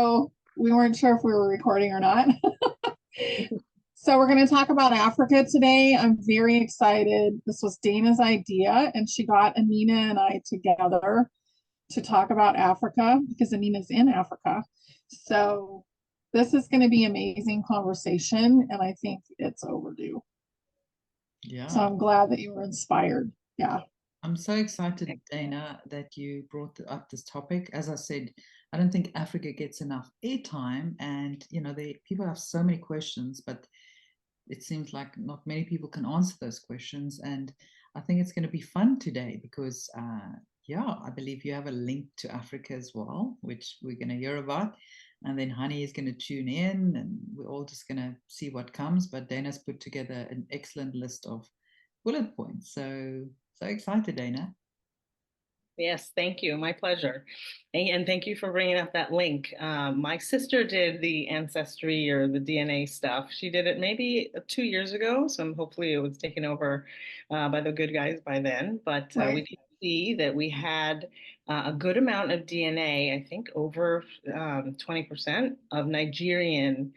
So we weren't sure if we were recording or not. So we're going to talk about Africa today. I'm very excited. This was Dayna's idea, and she got Anina and I together to talk about Africa because Anina's in Africa. So this is going to be amazing conversation, and I think it's overdue. Yeah. So I'm glad that you were inspired. Yeah. I'm so excited, Dayna, that you brought up this topic. As I said, I don't think Africa gets enough airtime, and people have so many questions, but it seems like not many people can answer those questions. And I think it's going to be fun today because, I believe you have a link to Africa as well, which we're going to hear about. And then Honey is going to tune in, and we're all just going to see what comes. But Dayna's put together an excellent list of bullet points. So excited, Dayna. Yes, thank you. My pleasure. And thank you for bringing up that link. My sister did the ancestry or the DNA stuff. She did it maybe 2 years ago. So hopefully it was taken over by the good guys by then. But Right. we did see that we had a good amount of DNA, I think over 20% of Nigerian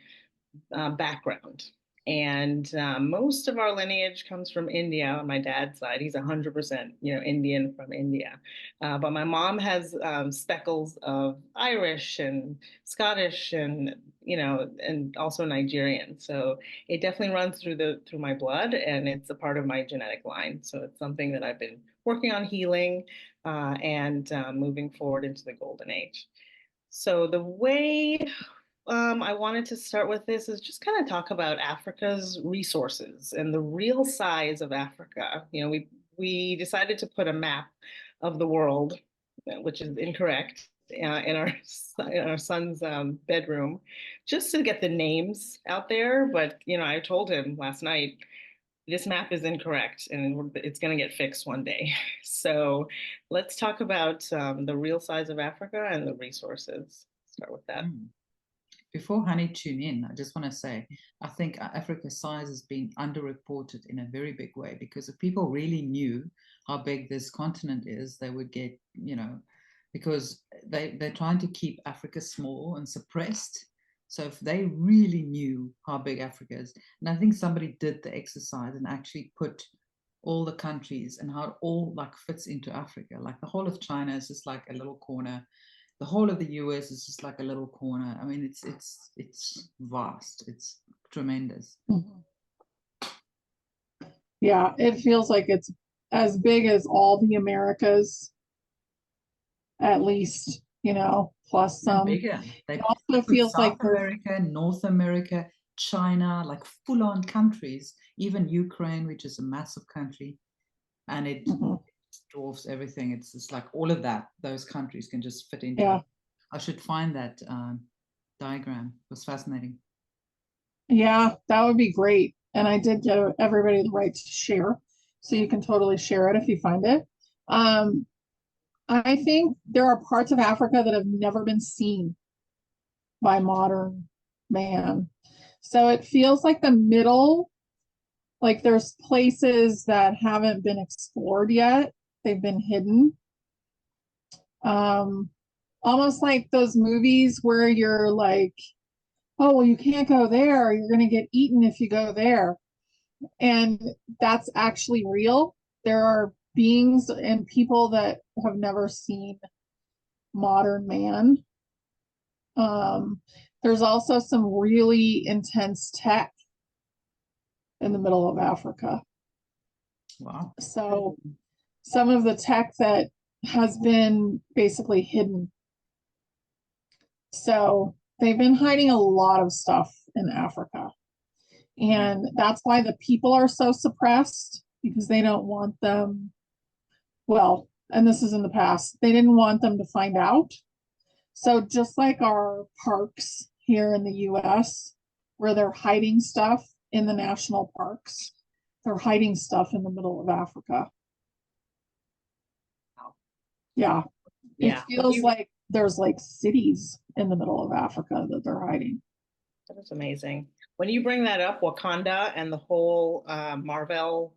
background. And most of our lineage comes from India on my dad's side. He's 100%, Indian from India. But my mom has speckles of Irish and Scottish and, and also Nigerian. So it definitely runs through my blood, and it's a part of my genetic line. So it's something that I've been working on healing and moving forward into the golden age. So the way I wanted to start with this is just kind of talk about Africa's resources and the real size of Africa. We decided to put a map of the world, which is incorrect, in our son's bedroom, just to get the names out there. But I told him last night this map is incorrect, and it's going to get fixed one day. So let's talk about the real size of Africa and the resources. Start with that. Before Honey tune in, I just want to say, I think Africa's size has been underreported in a very big way, because if people really knew how big this continent is, they would get, because they're trying to keep Africa small and suppressed. So if they really knew how big Africa is, and I think somebody did the exercise and actually put all the countries and how it all like fits into Africa, like the whole of China is just like a little corner. The whole of the US is just like a little corner. I mean, it's vast. It's tremendous. Mm-hmm. Yeah, it feels like it's as big as all the Americas, at least, plus some. Bigger. It also feels South like America, North America, China, like full-on countries, even Ukraine, which is a massive country, and it dwarfs everything. It's just like all of that, those countries can just fit into it. I should find that diagram. It was fascinating. Yeah, that would be great. And I did give everybody the right to share, so you can totally share it if you find it. I think there are parts of Africa that have never been seen by modern man. So it feels like the middle, like there's places that haven't been explored yet. They've been hidden. Almost like those movies where you're like, oh, well, you can't go there. You're going to get eaten if you go there. And that's actually real. There are beings and people that have never seen modern man. There's also some really intense tech in the middle of Africa. Wow. So some of the tech that has been basically hidden. So they've been hiding a lot of stuff in Africa. And that's why the people are so suppressed, because they don't want them, well, and this is in the past, they didn't want them to find out. So just like our parks here in the US, where they're hiding stuff in the national parks, they're hiding stuff in the middle of Africa. Yeah. It feels like there's like cities in the middle of Africa that they're hiding. That is amazing. When you bring that up, Wakanda and the whole Marvel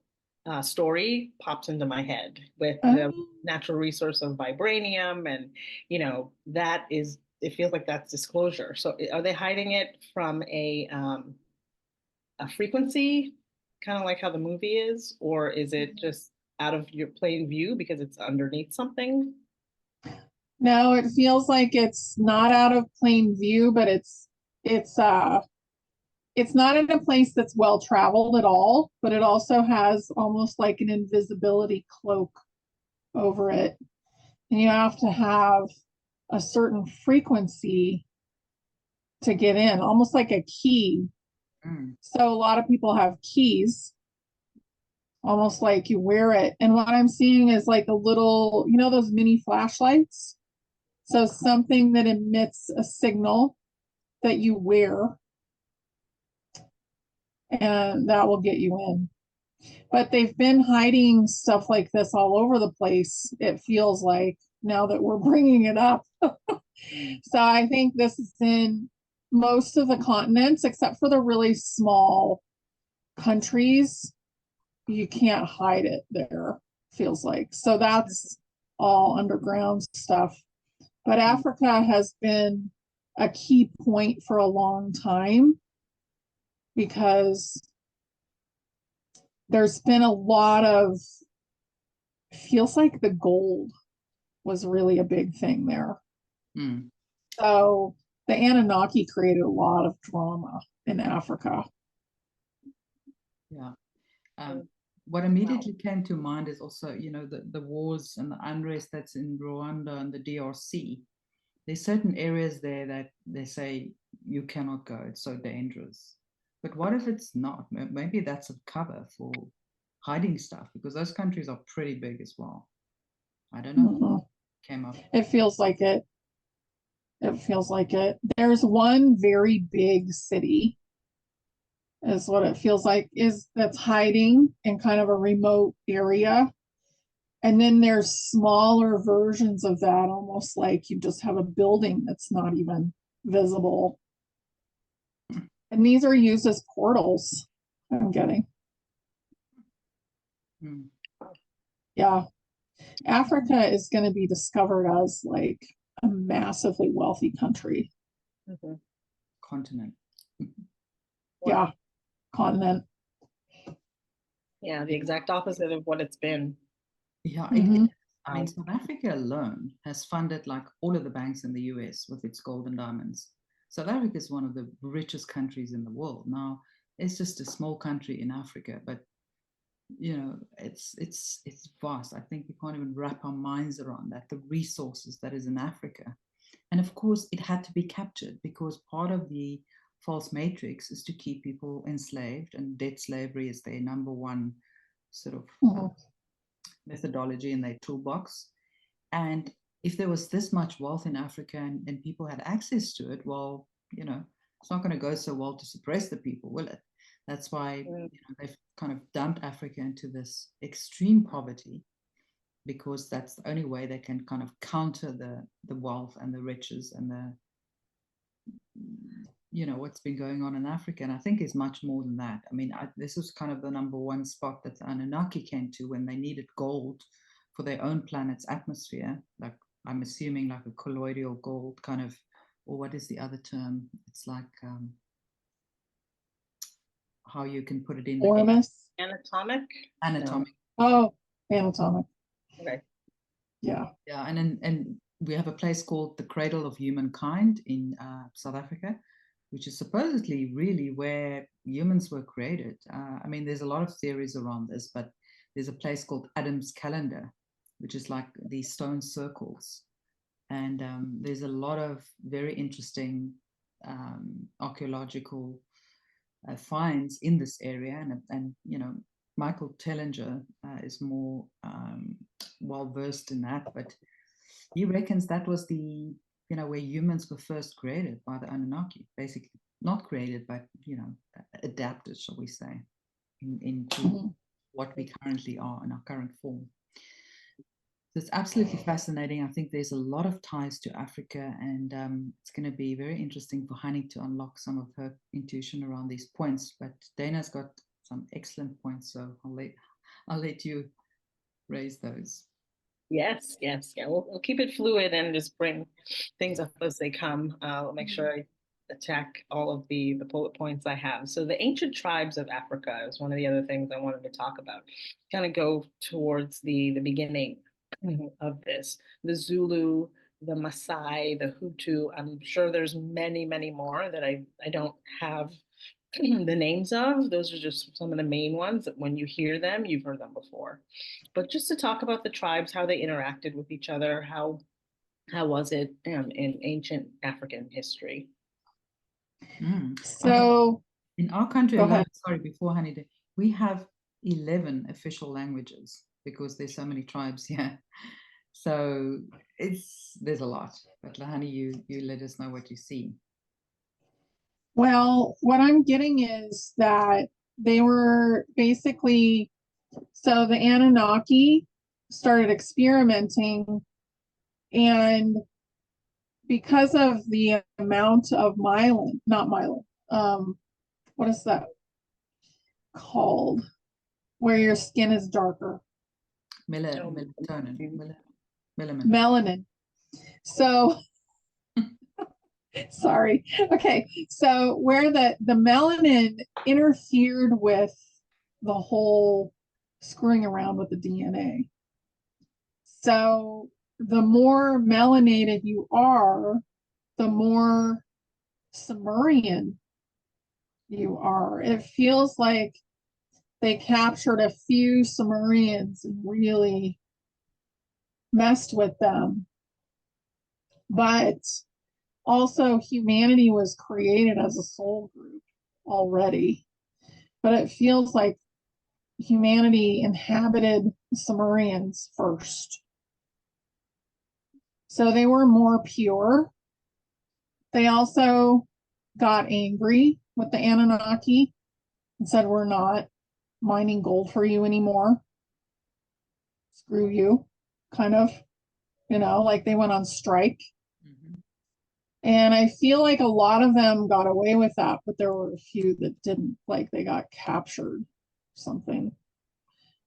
story pops into my head with the natural resource of vibranium. And, that is it feels like that's disclosure. So are they hiding it from a frequency, kind of like how the movie is, or is it just out of your plain view because it's underneath something? No, it feels like it's not out of plain view, but it's not in a place that's well traveled at all, but it also has almost like an invisibility cloak over it. And you have to have a certain frequency to get in, almost like a key. So a lot of people have keys, almost like you wear it. And what I'm seeing is like a little, you know, those mini flashlights. So something that emits a signal that you wear, and that will get you in. But they've been hiding stuff like this all over the place, it feels like, now that we're bringing it up. So I think this is in most of the continents, except for the really small countries. You can't hide it there, feels like. So that's all underground stuff. But Africa has been a key point for a long time because there's been a lot of, feels like the gold was really a big thing there. So the Anunnaki created a lot of drama in Africa. Yeah. What immediately came to mind is also, you know, the wars and the unrest that's in Rwanda and the DRC. There's certain areas there that they say you cannot go, it's so dangerous. But what if it's not? Maybe that's a cover for hiding stuff, because those countries are pretty big as well. I don't know. Came up. It feels like it. It feels like it. There's one very big city, is what it feels like, is that's hiding in kind of a remote area. And then there's smaller versions of that, almost like you just have a building that's not even visible. And these are used as portals, I'm getting. Yeah. Africa is going to be discovered as like a massively wealthy country. Continent. Yeah. Continent. Yeah, the exact opposite of what it's been. Yeah, I mean, South Africa alone has funded like all of the banks in the US with its gold and diamonds. South Africa is one of the richest countries in the world. Now, it's just a small country in Africa, but you know, it's vast. I think we can't even wrap our minds around that, the resources that is in Africa. And of course, it had to be captured because part of the false matrix is to keep people enslaved, and debt slavery is their number one sort of methodology in their toolbox. And if there was this much wealth in Africa and people had access to it, well, you know, it's not going to go so well to suppress the people, will it? That's why you know, they've kind of dumped Africa into this extreme poverty, because that's the only way they can kind of counter the wealth and the riches and the, you know, what's been going on in Africa. And I think is much more than that. I mean, this was kind of the number one spot that the Anunnaki came to when they needed gold for their own planet's atmosphere. Like, I'm assuming like a colloidal gold kind of, or what is the other term? It's like how you can put it in the air. Anatomic? Anatomic. Oh, anatomic. Okay. Yeah. Yeah, and we have a place called the Cradle of Humankind in South Africa, which is supposedly really where humans were created. I mean, there's a lot of theories around this, but there's a place called Adam's Calendar, which is like these stone circles. And there's a lot of very interesting archaeological finds in this area. And you know, Michael Tellinger is more well-versed in that, but he reckons that was the, you know, where humans were first created by the Anunnaki, basically not created, but, you know, adapted, shall we say, into what we currently are in our current form. So it's absolutely fascinating. I think there's a lot of ties to Africa, and it's going to be very interesting for Honey to unlock some of her intuition around these points. But Dayna's got some excellent points, so I'll let you raise those. Yes, yes, yeah. We'll keep it fluid and just bring things up as they come. I'll make sure I attack all of the bullet points I have. So the ancient tribes of Africa is one of the other things I wanted to talk about. Kind of go towards the beginning of this. The Zulu, the Maasai, the Hutu. I'm sure there's many, many more that I don't have the names of. Those are just some of the main ones that when you hear them, you've heard them before. But just to talk about the tribes, how they interacted with each other, how was it in ancient African history? So In our country go alone, ahead. sorry, before Honey, we have 11 official languages because there's so many tribes here. So there's a lot. But Honey, you let us know what you see. Well, what I'm getting is that they were basically, so the Anunnaki started experimenting, and because of the amount of myelin, not myelin, what is that called? Where your skin is darker. Melanin. Melanin. So sorry. Okay. So where the melanin interfered with the whole screwing around with the DNA. So the more melanated you are, the more Sumerian you are. It feels like they captured a few Sumerians and really messed with them. But also, humanity was created as a soul group already. But it feels like humanity inhabited Sumerians first. So they were more pure. They also got angry with the Anunnaki and said, "We're not mining gold for you anymore. Screw you," kind of, like they went on strike. And I feel like a lot of them got away with that, but there were a few that didn't, like they got captured or something.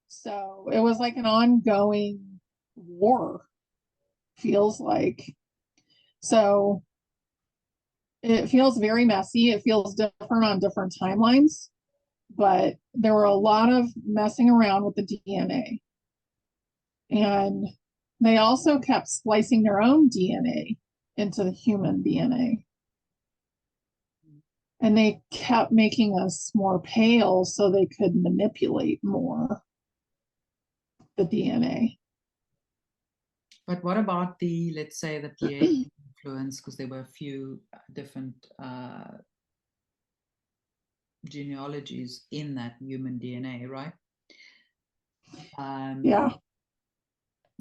So it was like an ongoing war, feels like. So it feels very messy. It feels different on different timelines, but there were a lot of messing around with the DNA. And they also kept splicing their own DNA into the human DNA. And they kept making us more pale so they could manipulate more the DNA. But what about let's say, the pH influence? Because there were a few different genealogies in that human DNA, right? Yeah.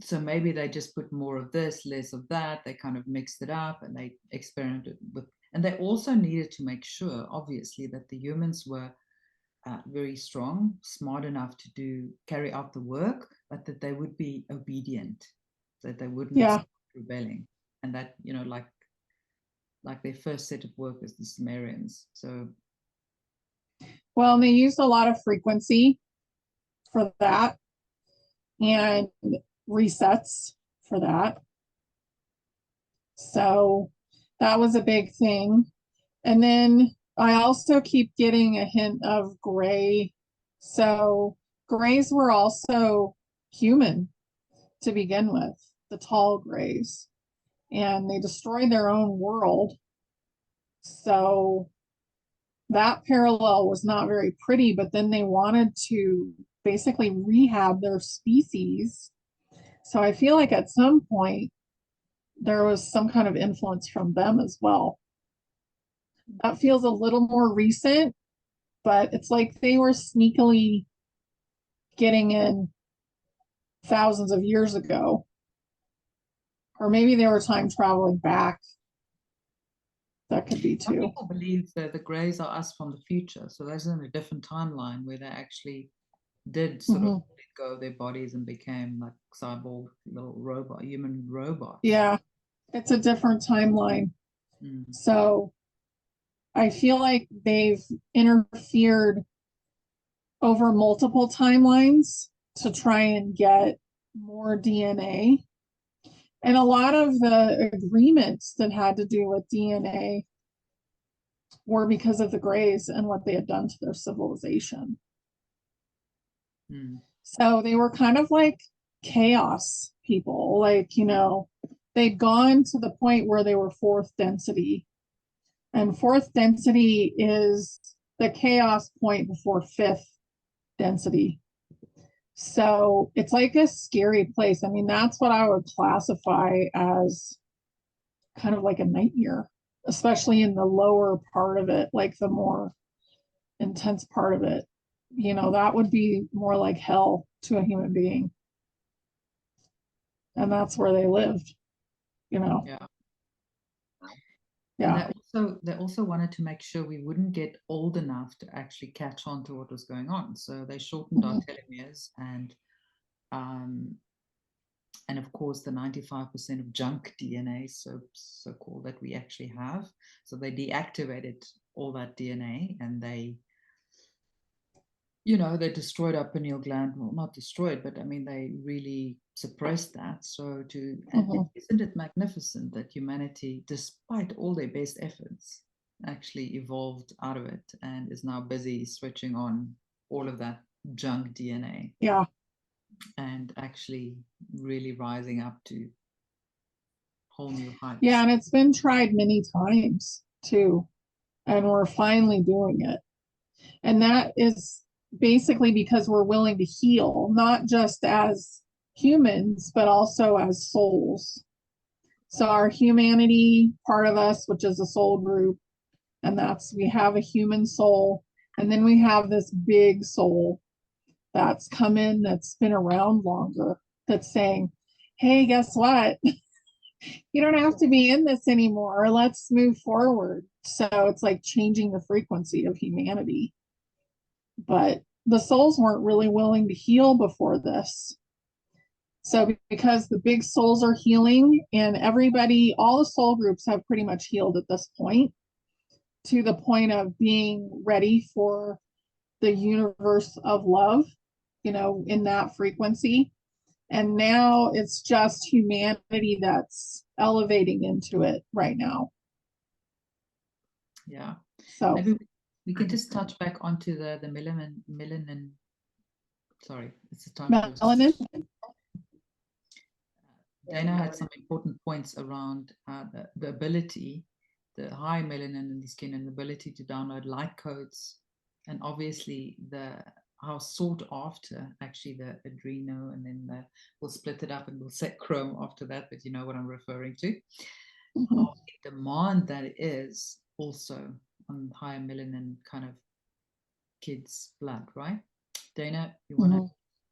So maybe they just put more of this, less of that. They kind of mixed it up and they experimented with, and they also needed to make sure, obviously, that the humans were very strong, smart enough to carry out the work, but that they would be obedient, that they wouldn't start rebelling, and that, like their first set of work is the Sumerians. So, well, they used a lot of frequency for that and resets for that. So that was a big thing. And then I also keep getting a hint of gray. So grays were also human to begin with, the tall grays, and they destroyed their own world. So that parallel was not very pretty, but then they wanted to basically rehab their species. So I feel like at some point there was some kind of influence from them as well. That feels a little more recent, but it's like they were sneakily getting in thousands of years ago. Or maybe they were time traveling back. That could be some too. people believe that the Greys are us from the future. So there's in a different timeline where they actually did sort of let go of their bodies and became like cyborg little robot, human robots. Yeah, it's a different timeline. So I feel like they've interfered over multiple timelines to try and get more DNA. And a lot of the agreements that had to do with DNA were because of the Greys and what they had done to their civilization. So they were kind of like chaos people, like, you know, they'd gone to the point where they were fourth density. And fourth density is the chaos point before fifth density. So it's like a scary place. I mean, that's what I would classify as kind of like a nightmare, especially in the lower part of it, like the more intense part of it. You know, that would be more like hell to a human being. And that's where they lived, you know. Yeah. Yeah. And they also wanted to make sure we wouldn't get old enough to actually catch on to what was going on. So they shortened our telomeres, and of course the 95% of junk DNA, so called, that we actually have. So they deactivated all that DNA, and they, you know, they destroyed our pineal gland. Well, not destroyed, but I mean, they really suppressed that. So isn't it magnificent that humanity, despite all their best efforts, actually evolved out of it and is now busy switching on all of that junk DNA? Yeah. And actually really rising up to whole new heights. Yeah, and it's been tried many times too. And we're finally doing it. And that is basically because we're willing to heal, not just as humans, but also as souls. So our humanity part of us, which is a soul group, and that's, we have a human soul, and then we have this big soul that's come in, that's been around longer, that's saying, hey, guess what? You don't have to be in this anymore. Let's move forward. So it's like changing the frequency of humanity. But the souls weren't really willing to heal before this. So because the big souls are healing, and everybody, all the soul groups have pretty much healed at this point, to the point of being ready for the universe of love, you know, in that frequency. And now it's just humanity that's elevating into it right now. Yeah. So maybe we can just touch back onto the melanin. Sorry, it's the time. Melanin. Dayna had some important points around the ability, the high melanin in the skin, and the ability to download light codes, and obviously how sought after actually the adreno, and then we'll split it up and we'll set chrome after that, but you know what I'm referring to. How in demand that is also on higher melanin kind of kids' blood, right? Dayna, you want to?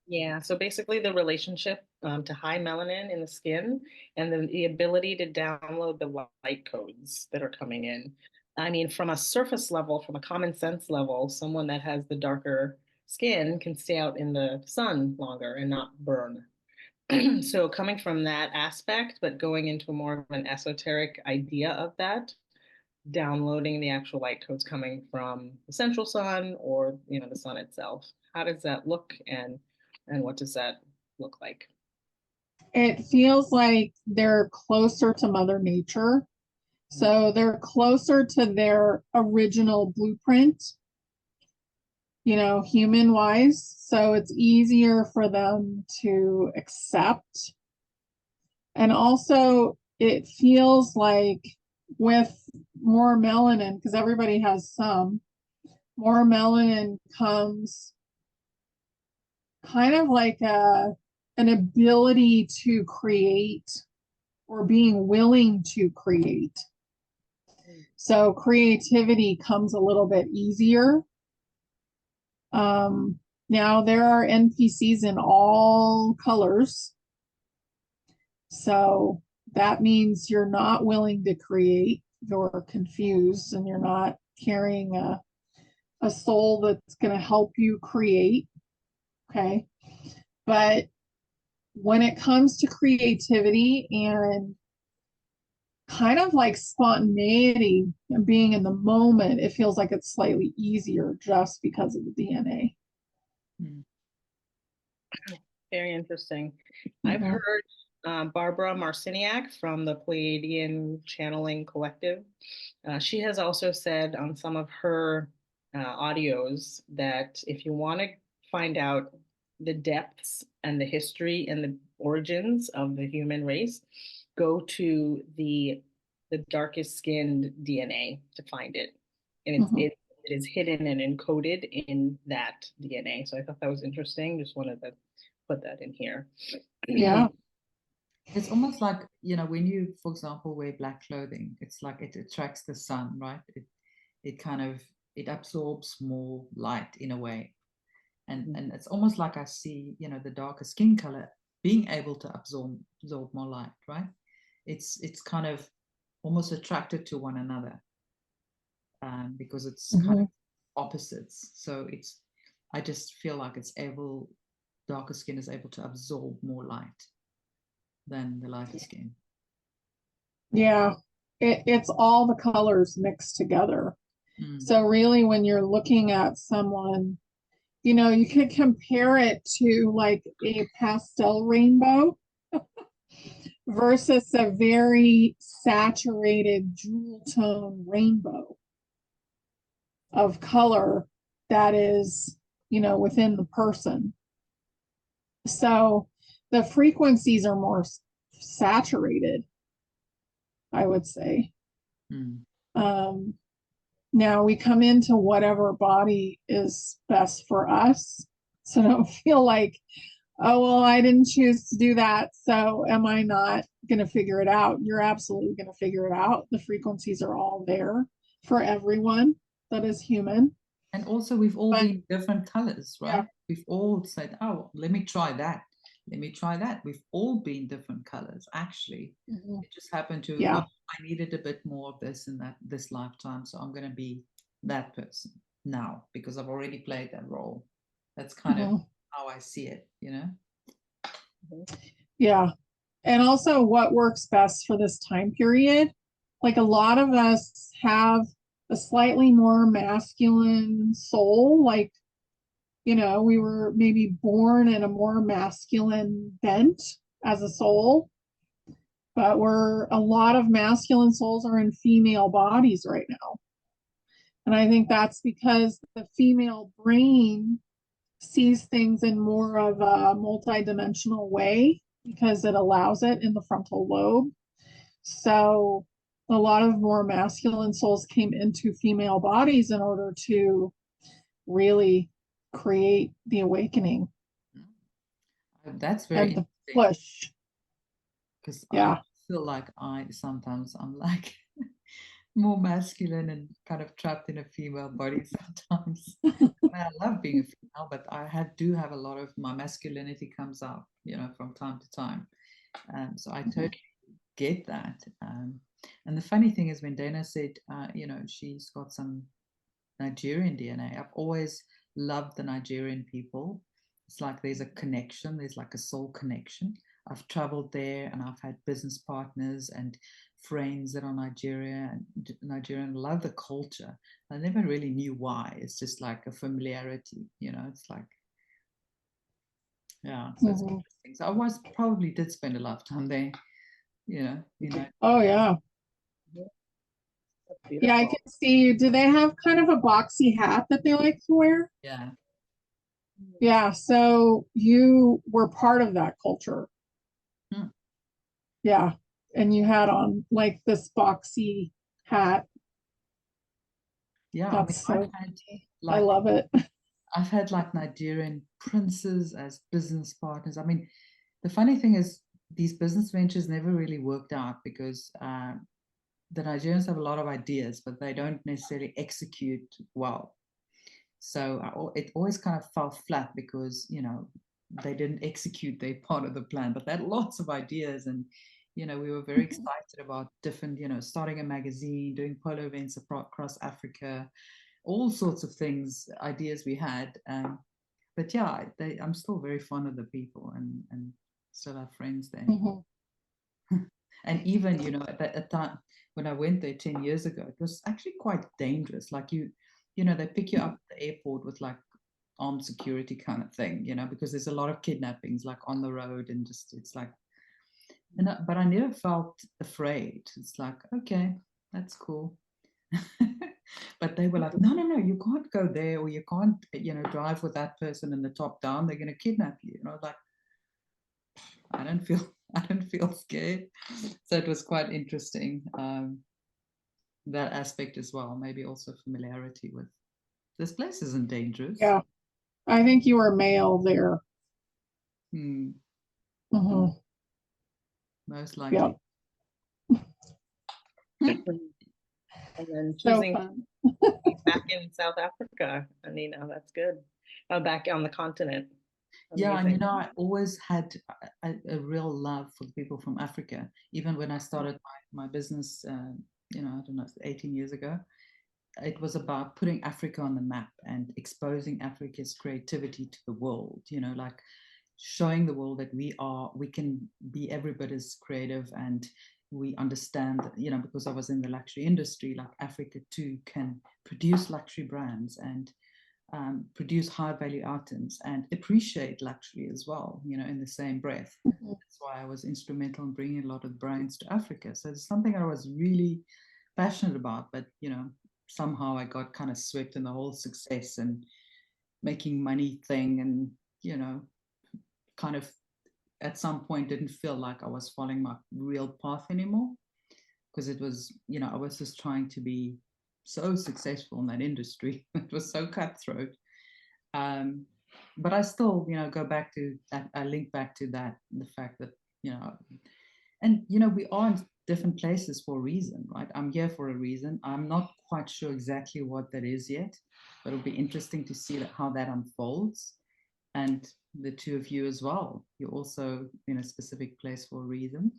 Yeah, so basically the relationship to high melanin in the skin, and then the ability to download the light codes that are coming in. I mean, from a surface level, from a common sense level, someone that has the darker skin can stay out in the sun longer and not burn. So coming from that aspect, but going into more of an esoteric idea of that, downloading the actual light codes coming from the central sun, or the sun itself. How does that look, and what does that look like? It feels like they're closer to Mother Nature. So they're closer to their original blueprint, human wise. So it's easier for them to accept. And also, it feels like with more melanin, because everybody has some, more melanin comes kind of like an ability to create, or being willing to create. So creativity comes a little bit easier. Now there are NPCs in all colors. So that means you're not willing to create, you're confused, and you're not carrying a soul that's going to help you create. Okay. But when it comes to creativity and kind of like spontaneity and being in the moment, it feels like it's slightly easier just because of the DNA. Very interesting. I've Mhm. heard Barbara Marciniak from the Pleiadian Channeling Collective. She has also said on some of her audios that if you want to find out the depths and the history and the origins of the human race, go to the darkest skinned DNA to find it. And Mhm. it is hidden and encoded in that DNA. So I thought that was interesting. Just wanted to put that in here. Yeah. It's almost like, when you, for example, wear black clothing, it's like it attracts the sun, right? It kind of, it absorbs more light in a way. And it's almost like I see, the darker skin color being able to absorb more light, right? It's kind of almost attracted to one another, because it's kind Mhm. of opposites. So I just feel like darker skin is able to absorb more light than the lighter skin. Yeah. It's all the colors mixed together. Mm. So really, when you're looking at someone, you could compare it to like a pastel rainbow versus a very saturated jewel tone rainbow of color that is, within the person. So the frequencies are more saturated, I would say. Mm. Now we come into whatever body is best for us. So don't feel like, oh, well, I didn't choose to do that. So am I not going to figure it out? You're absolutely going to figure it out. The frequencies are all there for everyone that is human. And also, we've all been different colors, right? Yeah. We've all said, oh, let me try that. Let me try that. We've all been different colors, actually. Mhm. It just happened to, Yeah. I needed a bit more of this in this lifetime. So I'm going to be that person now because I've already played that role. That's kind of how I see it, Yeah. And also what works best for this time period. Like a lot of us have a slightly more masculine soul. Like, we were maybe born in a more masculine bent as a soul, but a lot of masculine souls are in female bodies right now. And I think that's because the female brain sees things in more of a multidimensional way because it allows it in the frontal lobe. So a lot of more masculine souls came into female bodies in order to really create the awakening. That's very And the interesting push. because Yeah. I feel like sometimes I'm like more masculine and kind of trapped in a female body sometimes. I love being a female, but I do have a lot of my masculinity comes out, from time to time. So I totally get that. And the funny thing is when Dayna said, she's got some Nigerian DNA, I've always loved the Nigerian people. It's like there's a connection, there's like a soul connection. I've traveled there and I've had business partners and friends that are Nigerian, love the culture. I never really knew why. It's just like a familiarity, it's like, yeah, so it's interesting. So I probably did spend a lot of time there, Oh, yeah. Yeah, I can see you. Do they have kind of a boxy hat that they like to wear? Yeah. Yeah, so you were part of that culture. Yeah, and you had on like this boxy hat. Yeah, That's so like, I love it. I've had like Nigerian princes as business partners. I mean, the funny thing is these business ventures never really worked out because the Nigerians have a lot of ideas, but they don't necessarily execute well. So it always kind of fell flat because, they didn't execute their part of the plan, but they had lots of ideas. And, we were very excited about different, starting a magazine, doing polo events across Africa, all sorts of things, ideas we had. But yeah, I'm still very fond of the people and still have friends there. And even, at that time when I went there 10 years ago, it was actually quite dangerous. Like they pick you up at the airport with like armed security kind of thing, you know, because there's a lot of kidnappings like on the road, and just it's like, but I never felt afraid. It's like, okay, that's cool. But they were like, no, no, no, you can't go there, or you can't, you know, drive with that person in the top down. They're going to kidnap you. And I was like, I don't feel scared. So it was quite interesting, that aspect as well. Maybe also familiarity with this place isn't dangerous. Yeah, I think you were male there. Hmm. Mhm. Most likely. Yep. And then So choosing fun. back in South Africa, Anina, that's good. Back on the continent. Yeah, and Amazing. you know, I always had a real love for the people from Africa. Even when I started my business, you know, I don't know, 18 years ago, it was about putting Africa on the map and exposing Africa's creativity to the world, you know, like showing the world that we can be every bit as creative, and we understand, you know, because I was in the luxury industry, like Africa too can produce luxury brands and produce high value items and appreciate luxury as well, you know, in the same breath. Mhm. That's why I was instrumental in bringing a lot of brands to Africa. So it's something I was really passionate about, but, you know, somehow I got kind of swept in the whole success and making money thing, and, you know, kind of at some point didn't feel like I was following my real path anymore, because it was, you know, I was just trying to be so successful in that industry. It was so cutthroat. But I still, you know, go back to that. I link back to that, the fact that, you know, and, you know, we are in different places for a reason, right? I'm here for a reason. I'm not quite sure exactly what that is yet, but it'll be interesting to see how that unfolds. And the two of you as well, you're also in a specific place for a reason.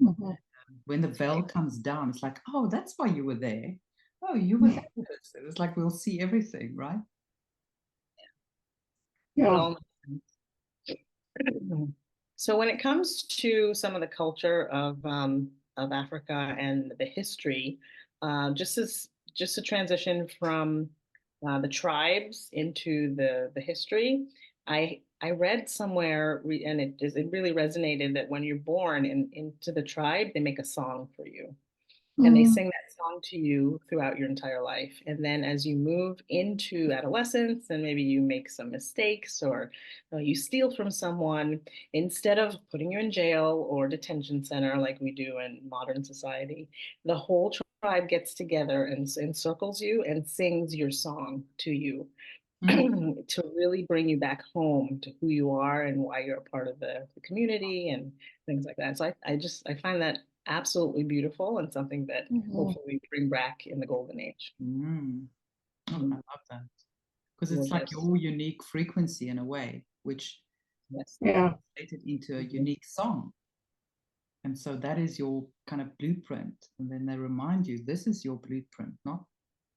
Mhm. When the veil comes down, it's like, oh, that's why you were there. Oh, you were there with us. It's like we'll see everything, right? It Yeah. all makes sense. So when it comes to some of the culture of Africa and the history, just to transition from the tribes into the history, I read somewhere and it really resonated that when you're born into the tribe, they make a song for you. And they Mhm. sing that song to you throughout your entire life. And then as you move into adolescence and maybe you make some mistakes or you steal from someone, instead of putting you in jail or detention center like we do in modern society, the whole tribe gets together and encircles you and sings your song to you. To really bring you back home to who you are and why you're a part of the community and things like that. So I find that absolutely beautiful and something that Mhm. hopefully we bring back in the golden age. Oh, I love that. Because it's like Gorgeous. your unique frequency in a way, which Yes. Yeah. translated into a unique song. And so that is your kind of blueprint. And then they remind you, this is your blueprint, not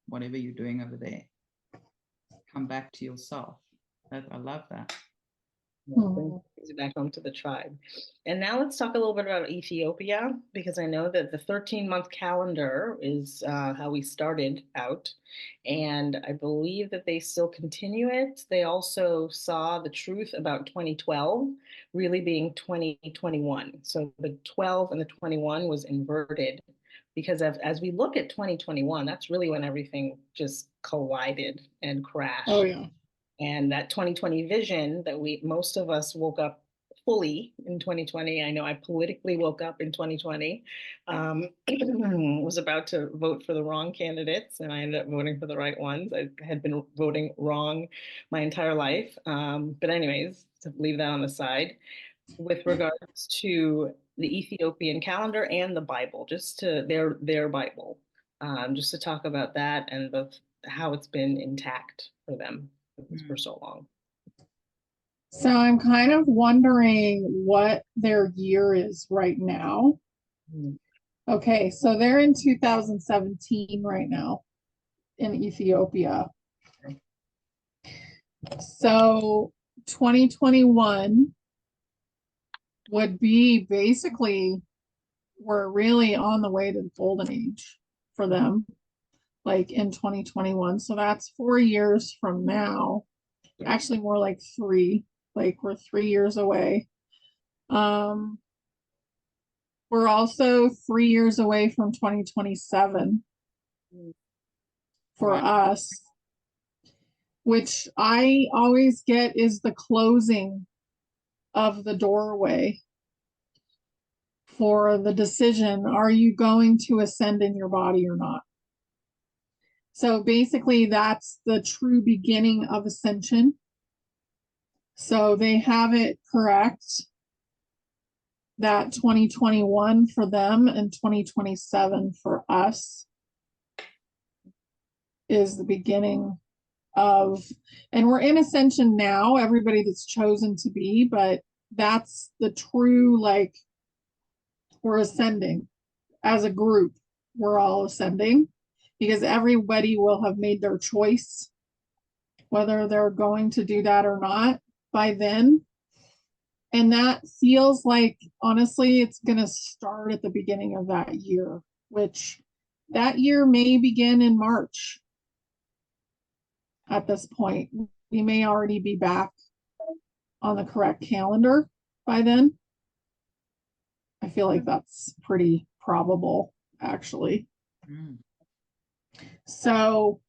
whatever you're doing over there. Come back to yourself. I love that. Brings you back home to the tribe. And now let's talk a little bit about Ethiopia, because I know that the 13-month calendar is how we started out. And I believe that they still continue it. They also saw the truth about 2012 really being 2021. So the 12 and the 21 was inverted because as we look at 2021, that's really when everything just collided and crashed. Oh yeah. And that 2020 vision that most of us woke up fully in 2020. I know I politically woke up in 2020, was about to vote for the wrong candidates, and I ended up voting for the right ones. I had been voting wrong my entire life. But anyways, to leave that on the side, with regards to the Ethiopian calendar and the Bible, just to their Bible, just to talk about that and how it's been intact for them for so long. So I'm kind of wondering what their year is right now. Mm. Okay, so they're in 2017 right now in Ethiopia. Okay. So 2021 would be basically, we're really on the way to the golden age for them, like in 2021. So that's 4 years from now. actually more like 3, like we're 3 years away. We're also 3 years away from 2027 for Right. us, which I always get is the closing of the doorway for the decision, are you going to ascend in your body or not? So basically that's the true beginning of ascension. So they have it correct that 2021 for them and 2027 for us is the beginning of, and we're in ascension now, everybody that's chosen to be, but that's the true, like, we're ascending as a group. We're all ascending because everybody will have made their choice, whether they're going to do that or not by then. And that feels like, honestly, it's going to start at the beginning of that year, which that year may begin in March. At this point, we may already be back on the correct calendar by then. I feel like that's pretty probable, actually. Mm. So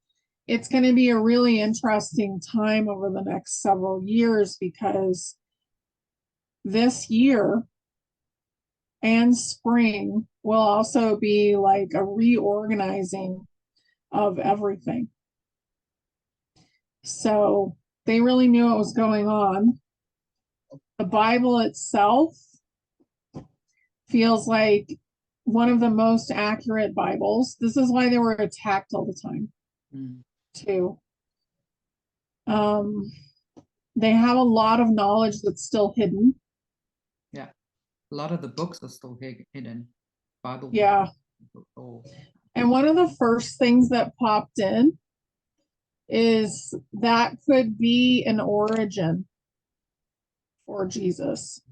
it's going to be a really interesting time over the next several years, because this year and spring will also be like a reorganizing of everything. So they really knew what was going on. The Bible itself feels like one of the most accurate Bibles. This is why they were attacked all the time, too. They have a lot of knowledge that's still hidden. Yeah, a lot of the books are still hidden. Bible. Yeah. And one of the first things that popped in is that could be an origin for Jesus.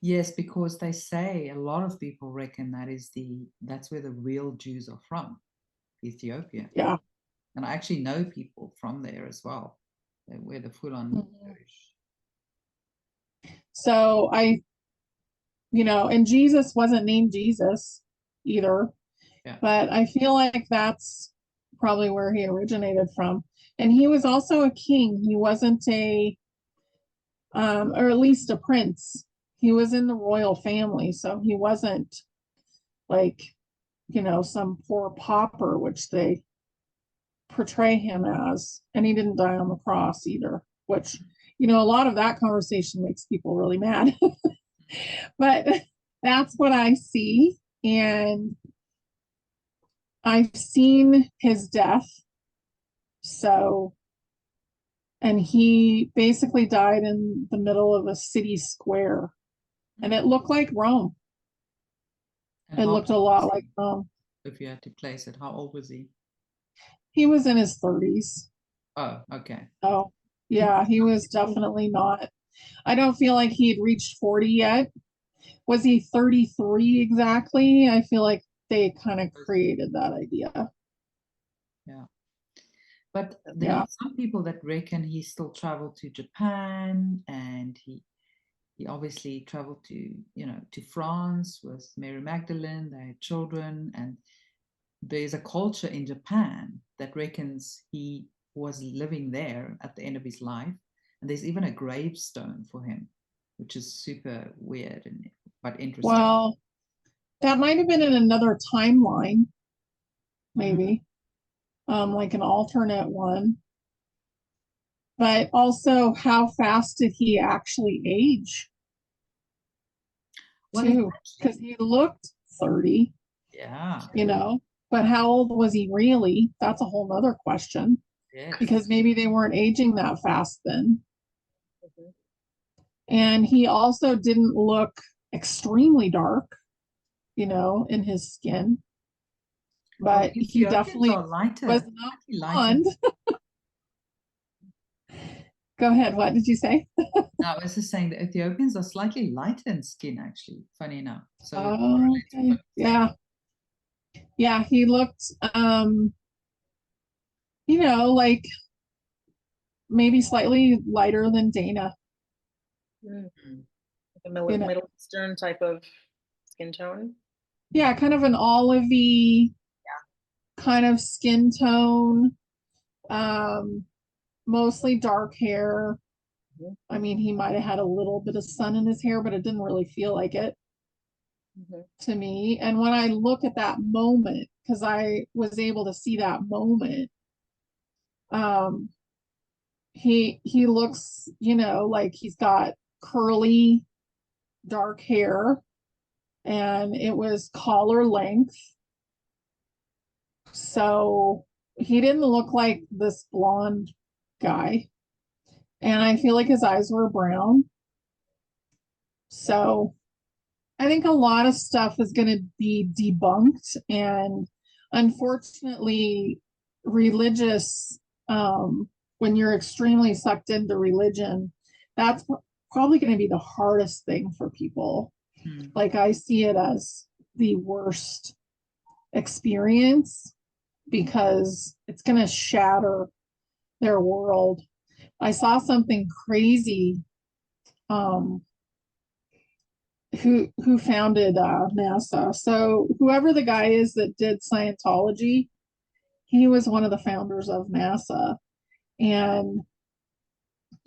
Yes, because they say, a lot of people reckon that's where the real Jews are from, Ethiopia. Yeah. And I actually know people from there as well. They wear the full-on Jewish. So and Jesus wasn't named Jesus either. Yeah. But I feel like that's probably where he originated from. And he was also a king. He wasn't or at least a prince. He was in the royal family, so he wasn't like, some poor pauper, which they portray him as. And he didn't die on the cross either, which, a lot of that conversation makes people really mad. But that's what I see. And I've seen his death. So, and he basically died in the middle of a city square, and it looked like Rome. It looked a lot like Rome. If you had to place it, how old was he? He was in his 30s. Oh, okay. Oh, yeah, he was definitely not. I don't feel like he had reached 40 yet. Was he 33 exactly? I feel like they kind of created that idea. Yeah. But there are some people that reckon he still traveled to Japan, and he obviously traveled to, to France with Mary Magdalene. They had children, and there's a culture in Japan that reckons he was living there at the end of his life. And there's even a gravestone for him, which is super weird but interesting. Well, that might have been in another timeline, maybe. Like an alternate one. But also, how fast did he actually age? Too, because he looked 30. Yeah. But how old was he really? That's a whole nother question. Yes. Because maybe they weren't aging that fast then. And he also didn't look extremely dark, in his skin. But he definitely was not blonde. Go ahead. What did you say? No, I was just saying the Ethiopians are slightly lighter in skin, actually. Funny enough. So okay. Yeah. Yeah, he looked like maybe slightly lighter than Dayna. Mm. Mm. Like a Middle Eastern type of skin tone. Yeah, kind of an olivey kind of skin tone. Mostly dark hair. Mhm. I mean, he might have had a little bit of sun in his hair, but it didn't really feel like it Mhm. to me. And when I look at that moment, because I was able to see that moment, um, he looks, like he's got curly dark hair, and it was collar length. So he didn't look like this blonde guy. And I feel like his eyes were brown. So I think a lot of stuff is going to be debunked. And unfortunately, religious, when you're extremely sucked into religion, that's probably going to be the hardest thing for people. Mm. Like, I see it as the worst experience because it's going to shatter their world. I saw something crazy. Who founded NASA? So whoever the guy is that did Scientology, he was one of the founders of NASA, and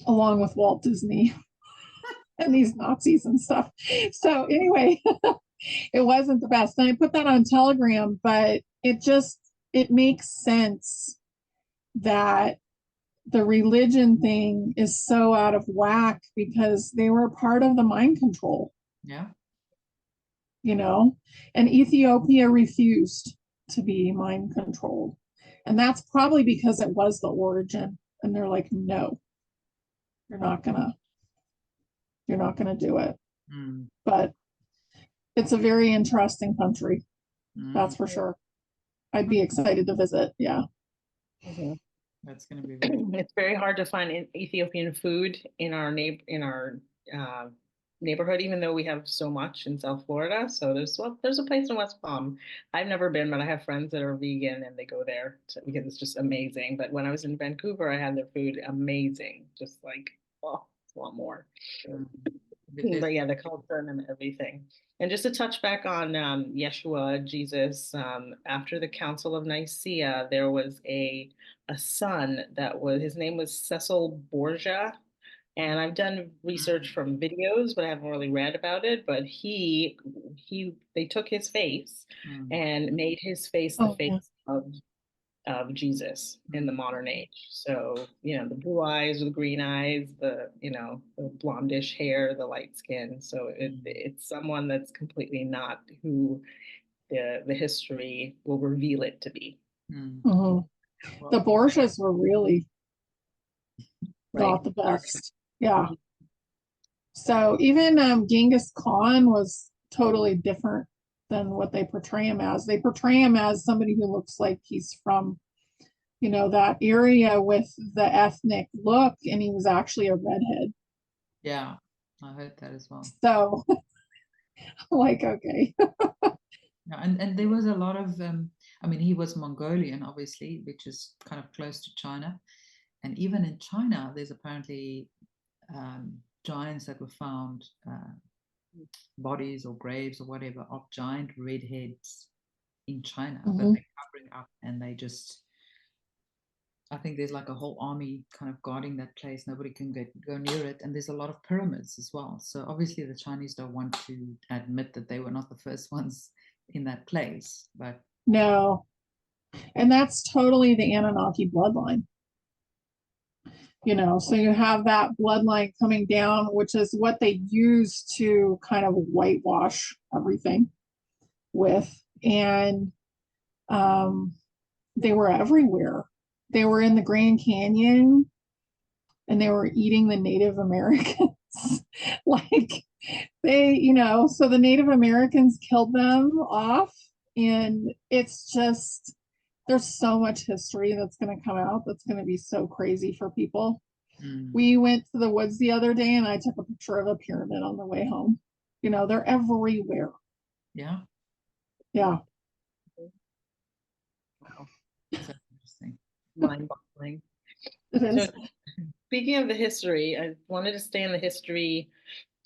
along with Walt Disney and these Nazis and stuff. So anyway, it wasn't the best. And I put that on Telegram, but it makes sense that the religion thing is so out of whack because they were part of the mind control, Yeah. And Ethiopia refused to be mind controlled. And that's probably because it was the origin. And they're like, no, you're not gonna do it. Mm. But it's a very interesting country, that's Mm. for sure. I'd be excited to visit. Yeah. Mhm. That's going to be very It's very hard to find Ethiopian food in our neighborhood, even though we have so much in South Florida. So there's a place in West Palm. I've never been, but I have friends that are vegan and they go there because it's just amazing. But when I was in Vancouver, I had their food amazing, just like I want more. mm. But yeah, the culture and everything. And just to touch back on Yeshua, Jesus, after the Council of Nicaea, there was a son that was, his name was Cecil Borgia. And I've done research from videos, but I haven't really read about it. But they took his face Mm. and made his face the Oh, yeah. face of Jesus in the modern age. So, the blue eyes, the green eyes, the blondish hair, the light skin. So it's someone that's completely not who the history will reveal it to be. Mm. Mhm. The Borgias were really Right. not the best. Yeah. So even Genghis Khan was totally different than what they portray him as. They portray him as somebody who looks like he's from, that area with the ethnic look, and he was actually a redhead. Yeah, I heard that as well. So, like, okay. Yeah, and there was a lot of, I mean, he was Mongolian, obviously, which is kind of close to China. And even in China, there's apparently giants that were found, bodies or graves or whatever, of giant redheads in China that Mhm. they're covering up, and I think there's like a whole army kind of guarding that place. Nobody can go near it. And there's a lot of pyramids as well. So obviously the Chinese don't want to admit that they were not the first ones in that place. But No. And that's totally the Anunnaki bloodline. So you have that bloodline coming down, which is what they use to kind of whitewash everything with. And they were everywhere. They were in the Grand Canyon and they were eating the Native Americans. Like so the Native Americans killed them off. And it's just, there's so much history that's going to come out that's going to be so crazy for people. We went to the woods the other day and I took a picture of a pyramid on the way home. They're everywhere. yeah, Yeah. Wow. so interesting. Mind-boggling. It is. So speaking of the history, I wanted to stay in the history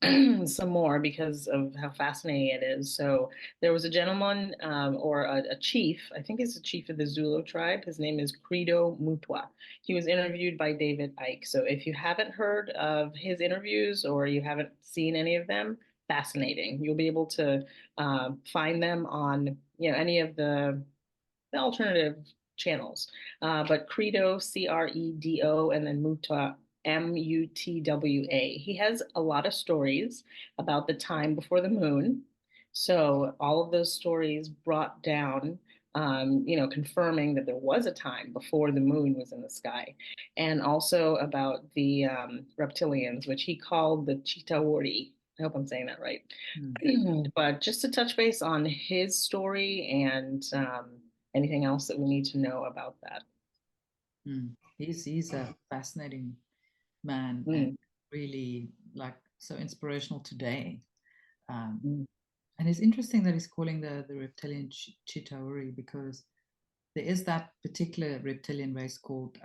some more because of how fascinating it is. So there was a gentleman or a chief, I think he's a chief of the Zulu tribe. His name is Credo Mutwa. He was interviewed by David Icke. So if you haven't heard of his interviews or you haven't seen any of them, fascinating. You'll be able to find them on any of the alternative channels. But Credo, Credo, and then Mutwa, Mutwa. He has a lot of stories about the time before the moon. So all of those stories brought down, confirming that there was a time before the moon was in the sky, and also about the reptilians, which he called the Chitauri. I hope I'm saying that right. But just to touch base on his story and anything else that we need to know about that. He's a fascinating man and really so inspirational today. And it's interesting that he's calling the reptilian Chitauri, because there is that particular reptilian race called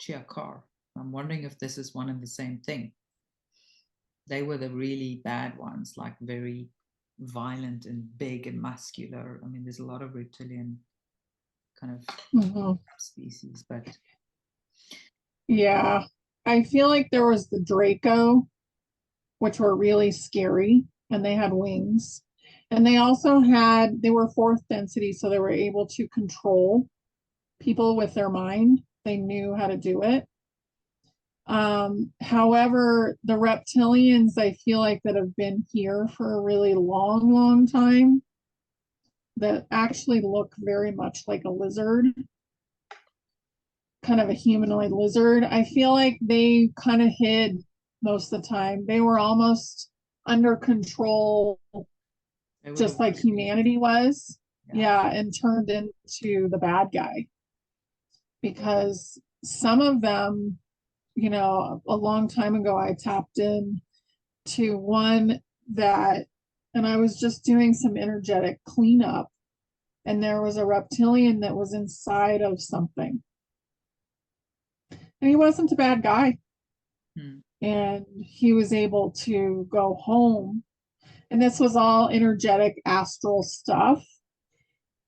Chiakar. I'm wondering if this is one and the same thing. They were the really bad ones, like very violent and big and muscular. I mean, there's a lot of reptilian kind of species, but yeah, I feel like there was the Draco, which were really scary, and they had wings. And they also they were fourth density, so they were able to control people with their mind. They knew how to do it. However, the reptilians, I feel like, that have been here for a really long, long time, that actually look very much like a lizard, kind of a humanoid lizard. I feel like they kind of hid most of the time. They were almost under control, just like humanity was. Yeah, and turned into the bad guy. Because some of them, a long time ago, I tapped in to one and I was just doing some energetic cleanup, and there was a reptilian that was inside of something. And he wasn't a bad guy. And he was able to go home. And this was all energetic astral stuff.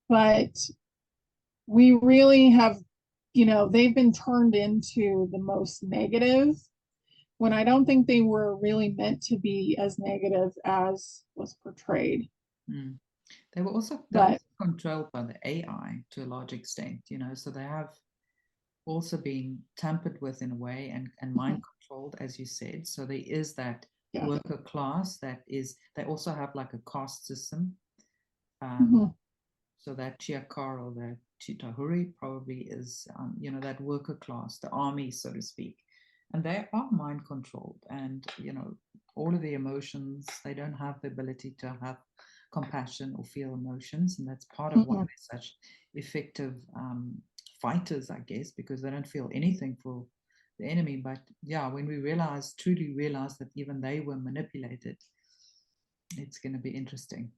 But we really have, they've been turned into the most negative, when I don't think they were really meant to be as negative as was portrayed. They were also controlled by the AI to a large extent, so they have also been tampered with in a way and mind controlled, as you said. So there is that worker class they also have like a caste system. So that Chiakar or the Chitahuri probably is, that worker class, the army, so to speak. And they are mind controlled, and, all of the emotions, they don't have the ability to have compassion or feel emotions. And that's part of why they're such effective fighters, I guess, because they don't feel anything for the enemy. But yeah, when we truly realize that even they were manipulated, it's going to be interesting.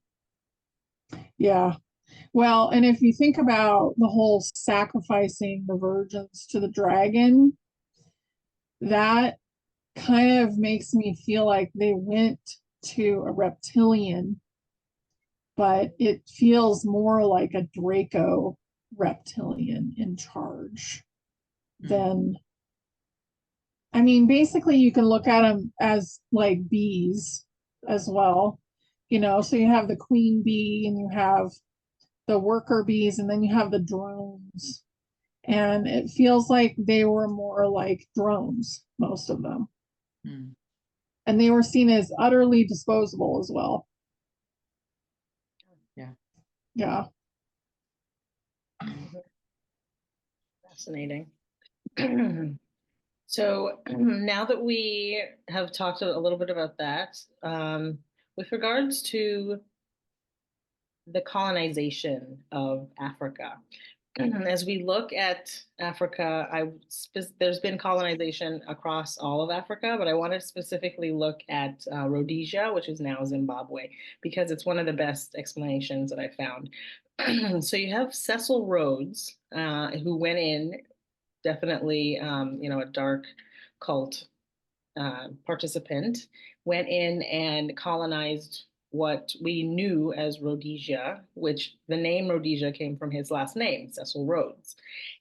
Yeah. Well, and if you think about the whole sacrificing the virgins to the dragon, that kind of makes me feel like they went to a reptilian, but it feels more like a Draco reptilian in charge than, I mean, basically you can look at them as like bees as well, so you have the queen bee and you have the worker bees, and then you have the drones. And it feels like they were more like drones, most of them. And they were seen as utterly disposable as well. Yeah. Fascinating. So now that we have talked a little bit about that, with regards to the colonization of Africa, as we look at Africa, there's been colonization across all of Africa, but I want to specifically look at Rhodesia, which is now Zimbabwe, because it's one of the best explanations that I found. So you have Cecil Rhodes, who went in, definitely, a dark cult participant, went in and colonized what we knew as Rhodesia, which the name Rhodesia came from his last name, Cecil Rhodes.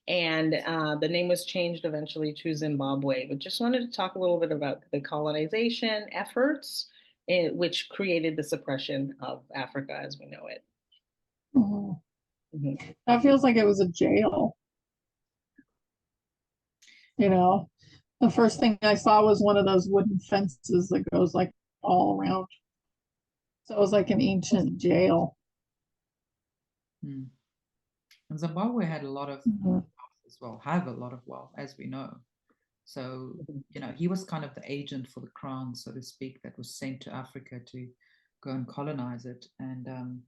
And the name was changed eventually to Zimbabwe. But just wanted to talk a little bit about the colonization efforts, which created the suppression of Africa as we know it. Mhm. Mm-hmm. That feels like it was a jail. You know, the first thing I saw was one of those wooden fences that goes like all around. So it was like an ancient jail. Mm. And Zimbabwe had a lot of Mhm. wealth as well, have a lot of wealth, as we know. So, you know, he was kind of the agent for the crown, so to speak, that was sent to Africa to go and colonize it. And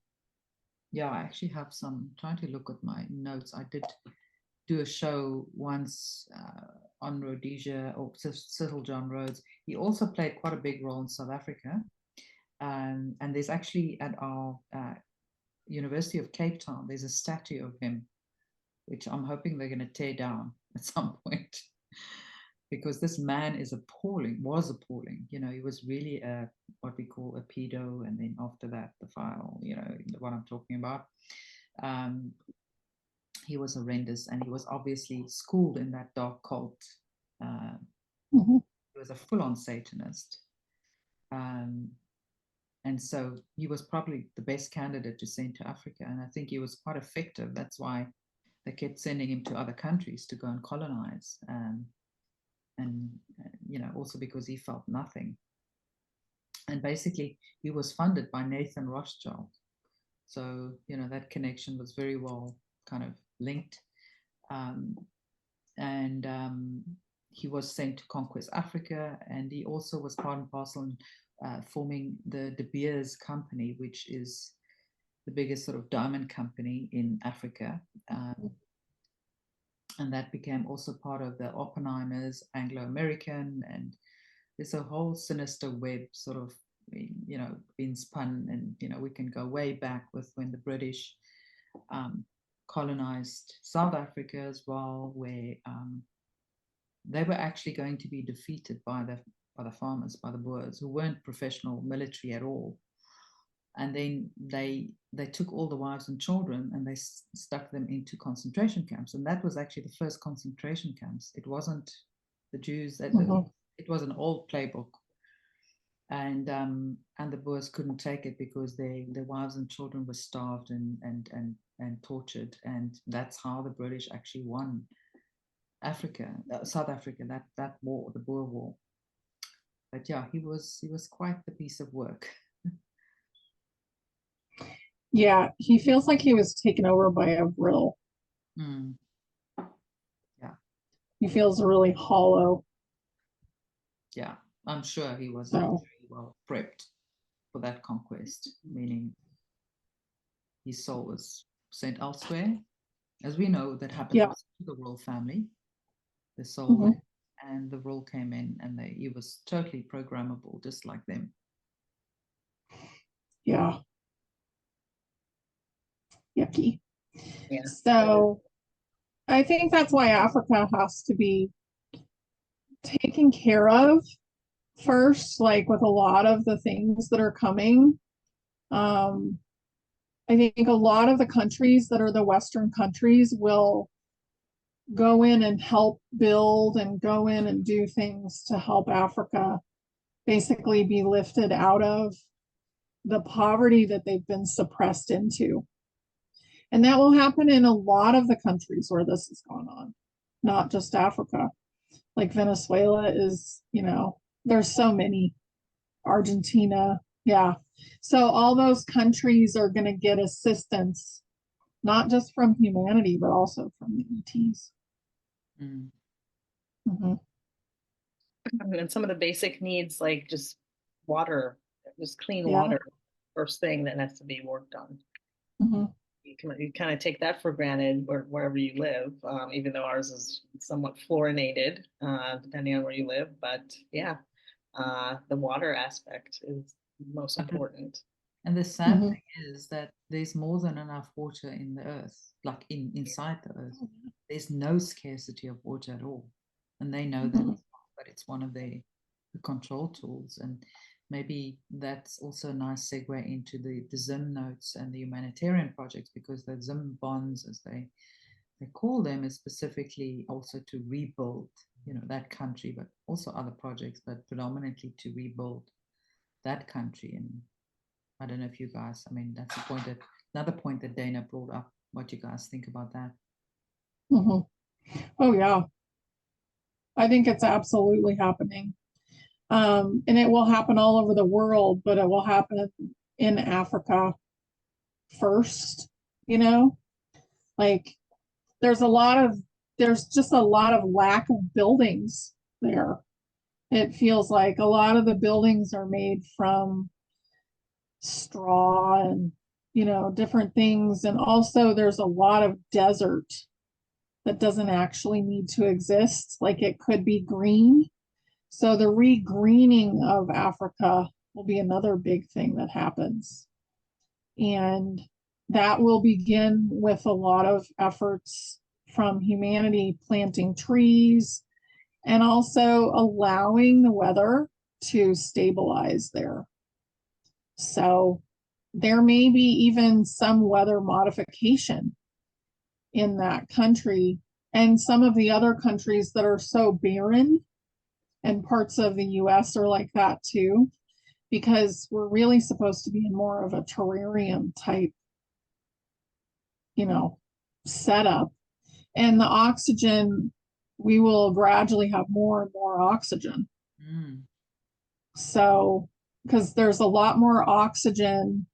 yeah, I actually have some, trying to look at my notes. I did do a show once on Rhodesia, or Cecil John Rhodes. He also played quite a big role in South Africa. And there's actually at our University of Cape Town, there's a statue of him, which I'm hoping they're going to tear down at some point. Because this man is appalling, was appalling. You know, he was really what we call a pedo, and then after that, the file, you know, what I'm talking about. He was horrendous, and he was obviously schooled in that dark cult. Mhm. He was a full-on Satanist. And so he was probably the best candidate to send to Africa. And I think he was quite effective. That's why they kept sending him to other countries to go and colonize. And you know, also because he felt nothing. And basically, he was funded by Nathan Rothschild. So, you know, that connection was very well kind of linked. He was sent to conquest Africa, and he also was part and parcel in forming the De Beers Company, which is the biggest sort of diamond company in Africa. And that became also part of the Oppenheimers, Anglo-American, and there's a whole sinister web sort of, you know, been spun. And, you know, we can go way back with when the British colonized South Africa as well, where they were actually going to be defeated by the farmers, by the Boers, who weren't professional military at all. And then they took all the wives and children and they stuck them into concentration camps. And that was actually the first concentration camps. It wasn't the Jews. It was an old playbook. And the Boers couldn't take it because their wives and children were starved and tortured. And that's how the British actually won South Africa, that war, the Boer War. But yeah, he was quite the piece of work. Yeah, he feels like he was taken over by a riddle. Yeah. He feels really hollow. Yeah, I'm sure he was So, very well prepped for that conquest, meaning his soul was sent elsewhere. As we know, that happened to the royal family. The soul and the role came in, and he was totally programmable, just like them. Yeah. Yucky. Yeah. So I think that's why Africa has to be taken care of first, like with a lot of the things that are coming. I think a lot of the countries that are the Western countries will go in and help build and go in and do things to help Africa basically be lifted out of the poverty that they've been suppressed into. And that will happen in a lot of the countries where this is going on, not just Africa. Like Venezuela is, you know, there's so many. Argentina, yeah. So all those countries are going to get assistance, not just from humanity, but also from the ETs. And some of the basic needs, like just water, just clean water, first thing that has to be worked on. You kind of take that for granted wherever you live, even though ours is somewhat fluorinated, depending on where you live. But yeah, the water aspect is most important. And the sad thing is that there's more than enough water in the earth, like inside the earth. There's no scarcity of water at all. And they know that, but it's one of the control tools. And maybe that's also a nice segue into the ZIM notes and the humanitarian projects, because the ZIM bonds, as they call them, is specifically also to rebuild, that country, but also other projects, but predominantly to rebuild that country. And I don't know if you guys, that's another point that Dayna brought up, what you guys think about that. Oh yeah, I think it's absolutely happening. And it will happen all over the world, but it will happen in Africa first, like there's just a lot of lack of buildings there. It feels like a lot of the buildings are made from straw and, different things. And also there's a lot of desert that doesn't actually need to exist. Like it could be green. So the regreening of Africa will be another big thing that happens. And that will begin with a lot of efforts from humanity planting trees and also allowing the weather to stabilize there. So there may be even some weather modification in that country and some of the other countries that are so barren, and parts of the US are like that too, because we're really supposed to be in more of a terrarium type, setup. And the oxygen, we will gradually have more and more oxygen. So, because there's a lot more oxygen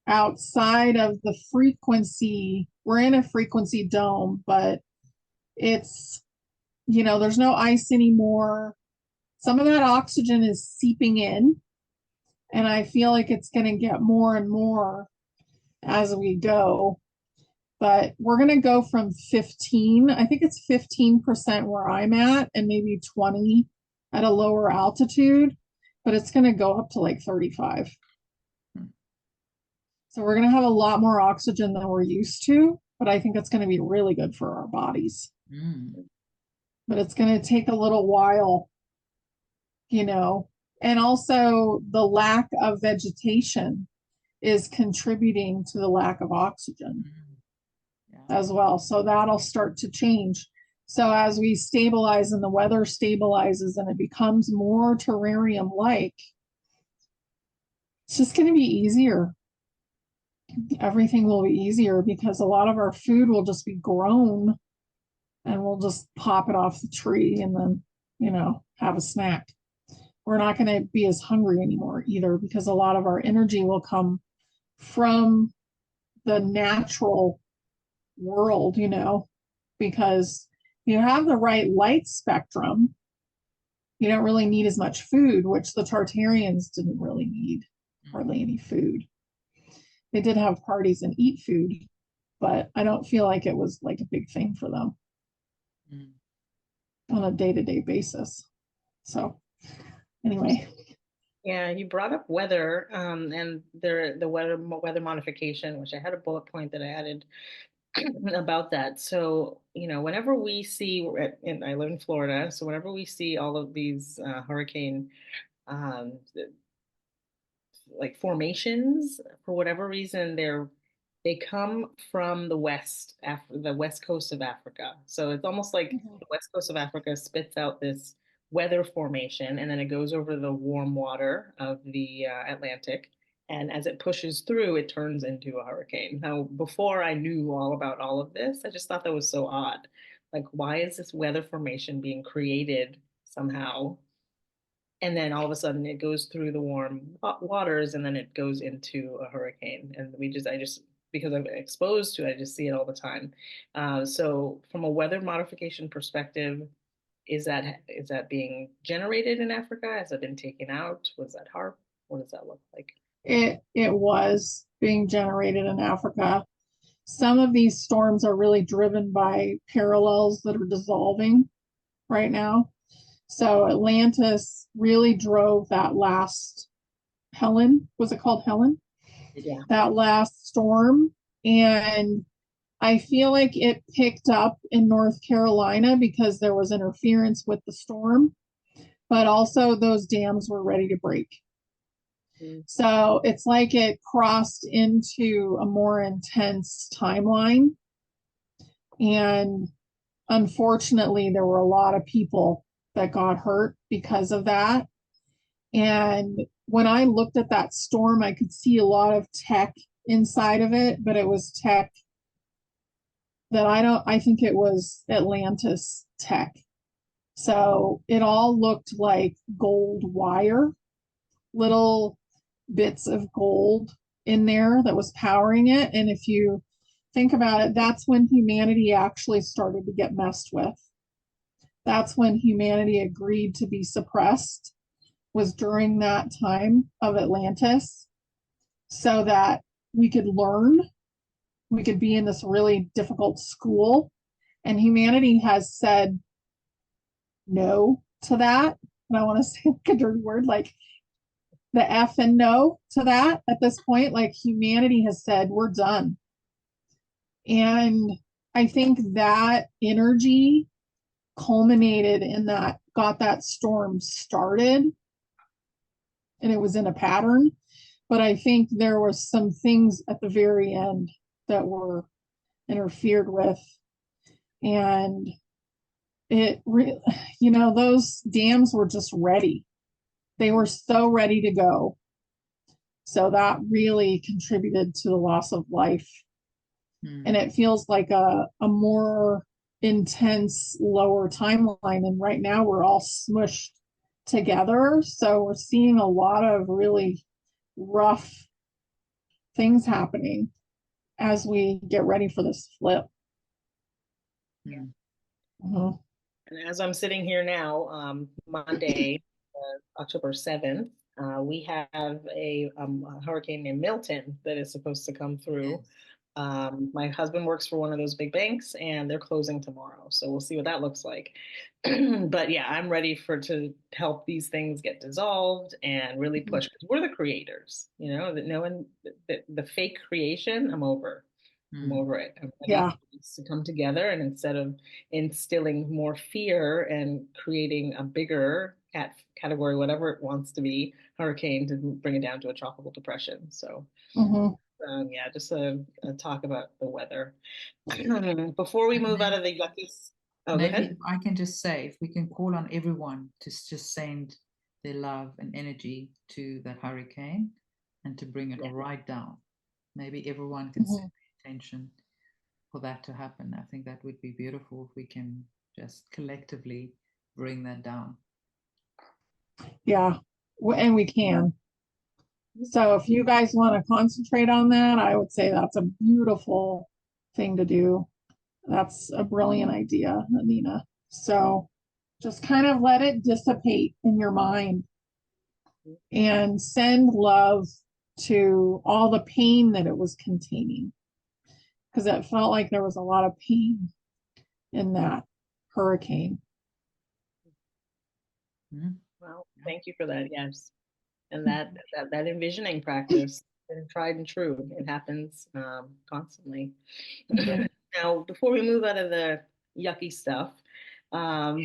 outside of the frequency, we're in a frequency dome, but it's, there's no ice anymore. Some of that oxygen is seeping in, and I feel like it's going to get more and more as we go. But we're going to go from 15, I think it's 15% where I'm at, and maybe 20 at a lower altitude, but it's going to go up to like 35. So we're going to have a lot more oxygen than we're used to, but I think it's going to be really good for our bodies. But it's going to take a little while, and also the lack of vegetation is contributing to the lack of oxygen as well. So that'll start to change. So as we stabilize and the weather stabilizes and it becomes more terrarium-like, it's just going to be easier. Everything will be easier because a lot of our food will just be grown and we'll just pop it off the tree and then, have a snack. We're not going to be as hungry anymore either, because a lot of our energy will come from the natural world, because you have the right light spectrum, you don't really need as much food, which the Tartarians didn't really need hardly any food. They did have parties and eat food, but I don't feel like it was like a big thing for them on a day-to-day basis. So anyway. Yeah, you brought up weather and the weather modification, which I had a bullet point that I added about that. So, whenever we see, and I live in Florida, so whenever we see all of these hurricane like formations, for whatever reason, they come from the west coast of Africa. So it's almost like the west coast of Africa spits out this weather formation, and then it goes over the warm water of the Atlantic. And as it pushes through, it turns into a hurricane. Now, before I knew all about all of this, I just thought that was so odd. Like, why is this weather formation being created somehow? And then all of a sudden it goes through the warm waters and then it goes into a hurricane. And because I'm exposed to it, I just see it all the time. So from a weather modification perspective, is that being generated in Africa? Has it been taken out? Was that HAARP? What does that look like? It was being generated in Africa. Some of these storms are really driven by parallels that are dissolving right now. So Atlantis really drove that last Helen, was it called Helen? Yeah. That last storm. And I feel like it picked up in North Carolina because there was interference with the storm. but also those dams were ready to break. Mm. So it's like it crossed into a more intense timeline. And unfortunately, there were a lot of people that got hurt because of that. And when I looked at that storm, I could see a lot of tech inside of it, but it was tech that I think it was Atlantis tech. So it all looked like gold wire, little bits of gold in there that was powering it. And if you think about it, that's when humanity actually started to get messed with. That's when humanity agreed to be suppressed, was during that time of Atlantis, so that we could learn, we could be in this really difficult school. And humanity has said no to that. And I want to say like a dirty word, like the F and no to that at this point. Like humanity has said, we're done. And I think that energy culminated in that, got that storm started, and it was in a pattern. But I think there was some things at the very end that were interfered with. And those dams were just ready. They were so ready to go. So that really contributed to the loss of life. And it feels like a more intense, lower timeline. And right now we're all smushed together. So we're seeing a lot of really rough things happening as we get ready for this flip. Yeah. Mm-hmm. And as I'm sitting here now, Monday, October 7th, we have a hurricane named Milton that is supposed to come through. My husband works for one of those big banks, and they're closing tomorrow. So we'll see what that looks like. But yeah, I'm ready to help these things get dissolved and really push, because we're the creators, the fake creation, I'm over. I'm over it. I'm ready to come together, and instead of instilling more fear and creating a bigger category, whatever it wants to be, hurricane, to bring it down to a tropical depression. So yeah, just a talk about the weather. Before we move out of the yuckies, go Maybe ahead. if I can just say, if we can call on everyone to just send their love and energy to that hurricane and to bring it right down. Maybe everyone can set the intention for that to happen. I think that would be beautiful if we can just collectively bring that down. Yeah, and we can. So if you guys want to concentrate on that, I would say that's a beautiful thing to do. That's a brilliant idea, Anina. So just kind of let it dissipate in your mind and send love to all the pain that it was containing, because it felt like there was a lot of pain in that hurricane. Well, thank you for that. Yes. And that envisioning practice, tried and true. It happens constantly. Now, before we move out of the yucky stuff,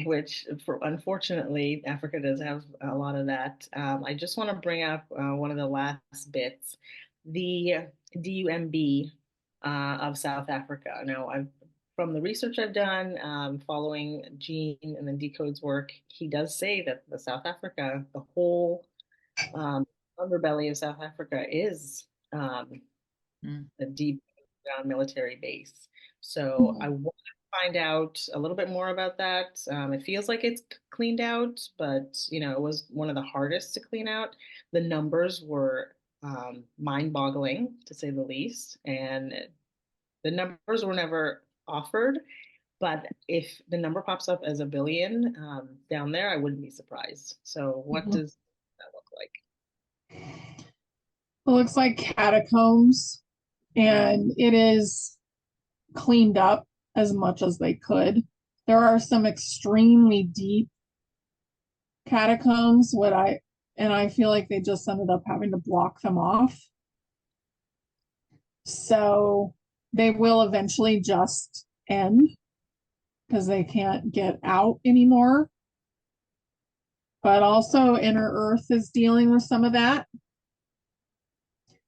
which unfortunately Africa does have a lot of that, I just want to bring up one of the last bits, the DUMB of South Africa. Now, from the research I've done, following Gene and then Decode's work, he does say that the South Africa, the whole underbelly of South Africa is a deep down military base. So I want to find out a little bit more about that. It feels like it's cleaned out, but it was one of the hardest to clean out. The numbers were mind-boggling, to say the least, and the numbers were never offered. But if the number pops up as 1 billion down there, I wouldn't be surprised. So what does that look like? It looks like catacombs, and it is cleaned up as much as they could. There are some extremely deep catacombs, and I feel like they just ended up having to block them off. So they will eventually just end because they can't get out anymore. but also Inner Earth is dealing with some of that.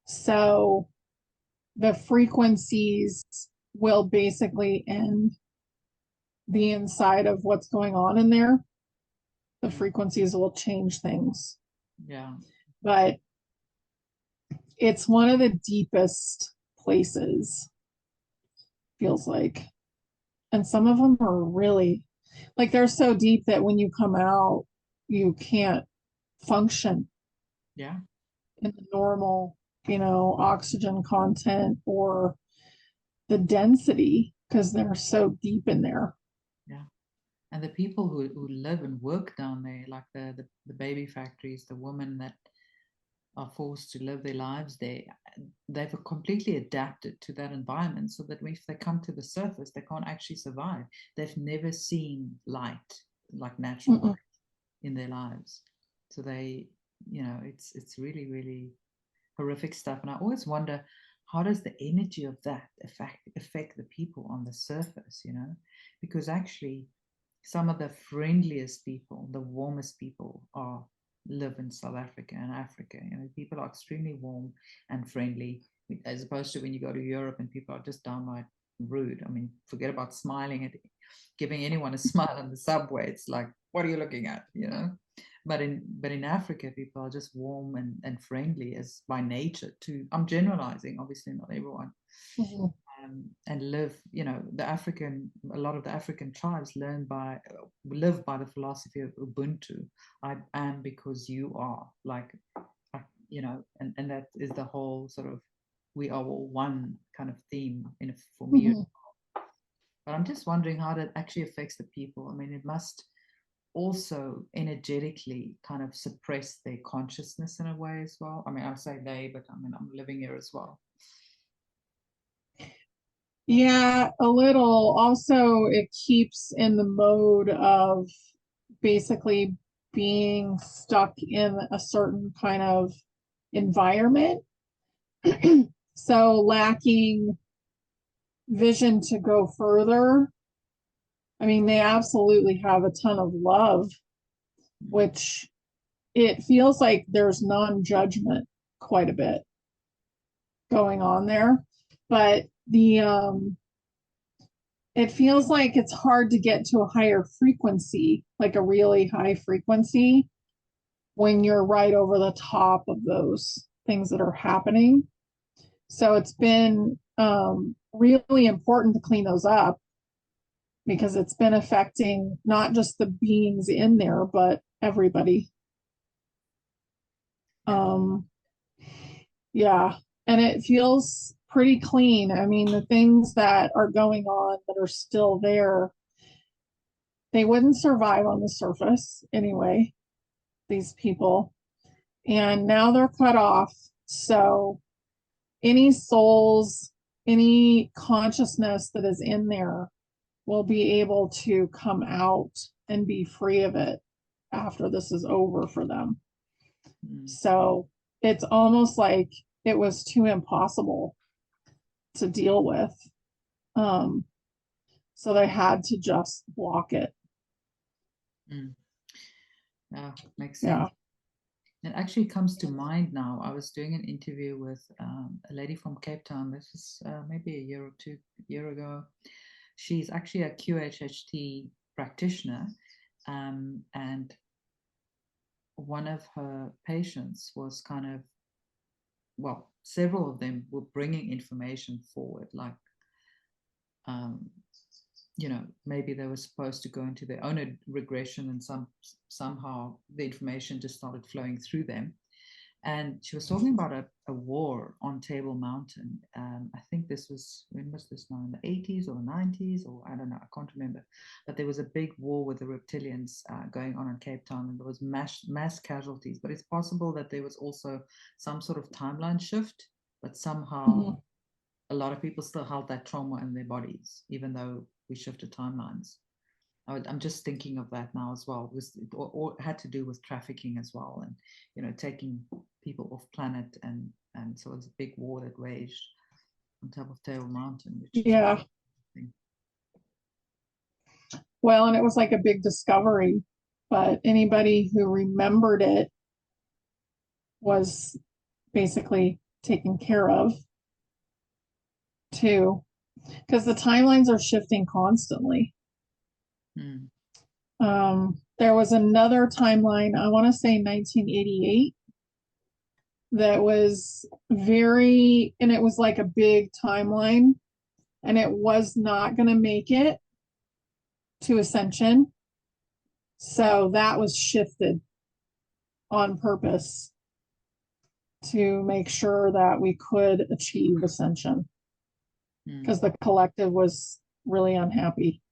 So the frequencies will basically end the inside of what's going on in there. The frequencies will change things. Yeah. But it's one of the deepest places, feels like. And some of them are really, like, they're so deep that when you come out, you can't function Yeah. in the normal, oxygen content or the density because they're so deep in there. Yeah. And the people who live and work down there, like the baby factories, the women that are forced to live their lives there, they've completely adapted to that environment so that if they come to the surface, they can't actually survive. They've never seen light, like natural light, in their lives. So they, it's really, really horrific stuff. And I always wonder, how does the energy of that affect the people on the surface, because actually some of the friendliest people, the warmest people live in South Africa and Africa. People are extremely warm and friendly, as opposed to when you go to Europe and people are just downright rude. I mean, forget about smiling at giving anyone a smile on the subway. It's like, what are you looking at? But in Africa, people are just warm and friendly as by nature too. I'm generalizing, obviously not everyone. Mm-hmm. And live, a lot of the African tribes live by the philosophy of Ubuntu. I am because you are, and that is the whole sort of we are all one kind of theme for me. Mm-hmm. But I'm just wondering how that actually affects the people. I mean, it must also energetically kind of suppress their consciousness in a way as well. I mean, I say they, but I mean, I'm living here as well. Yeah, a little. Also, it keeps in the mode of basically being stuck in a certain kind of environment. So lacking vision to go further. I mean, they absolutely have a ton of love, which it feels like there's non-judgment quite a bit going on there. But it feels like it's hard to get to a higher frequency, like a really high frequency, when you're right over the top of those things that are happening. So it's been really important to clean those up because it's been affecting not just the beings in there, but everybody. Yeah, and it feels pretty clean. I mean, the things that are going on that are still there, they wouldn't survive on the surface anyway, these people. And now they're cut off. So any souls, any consciousness that is in there will be able to come out and be free of it after this is over for them. So it's almost like it was too impossible to deal with. So they had to just block it. Yeah, makes sense. It actually comes to mind now. I was doing an interview with a lady from Cape Town. This is maybe a year or two ago. She's actually a QHHT practitioner, and one of her patients was several of them were bringing information forward, like, maybe they were supposed to go into their own regression, and somehow the information just started flowing through them. And she was talking about a war on Table Mountain. I think when was this now? In the 80s or 90s, or I don't know, I can't remember. But there was a big war with the reptilians going on in Cape Town, and there was mass casualties. But it's possible that there was also some sort of timeline shift, but somehow a lot of people still held that trauma in their bodies, even though we shifted timelines. I'm just thinking of that now as well. It had to do with trafficking as well, and taking people off planet, and so it was a big war that raged on top of Table Mountain. Yeah. Well, and it was like a big discovery but anybody who remembered it was basically taken care of too, because the timelines are shifting constantly. Mm. There was another timeline, I want to say 1988, that was very, and it was like a big timeline, and it was not going to make it to Ascension. So that was shifted on purpose to make sure that we could achieve Ascension, because the collective was really unhappy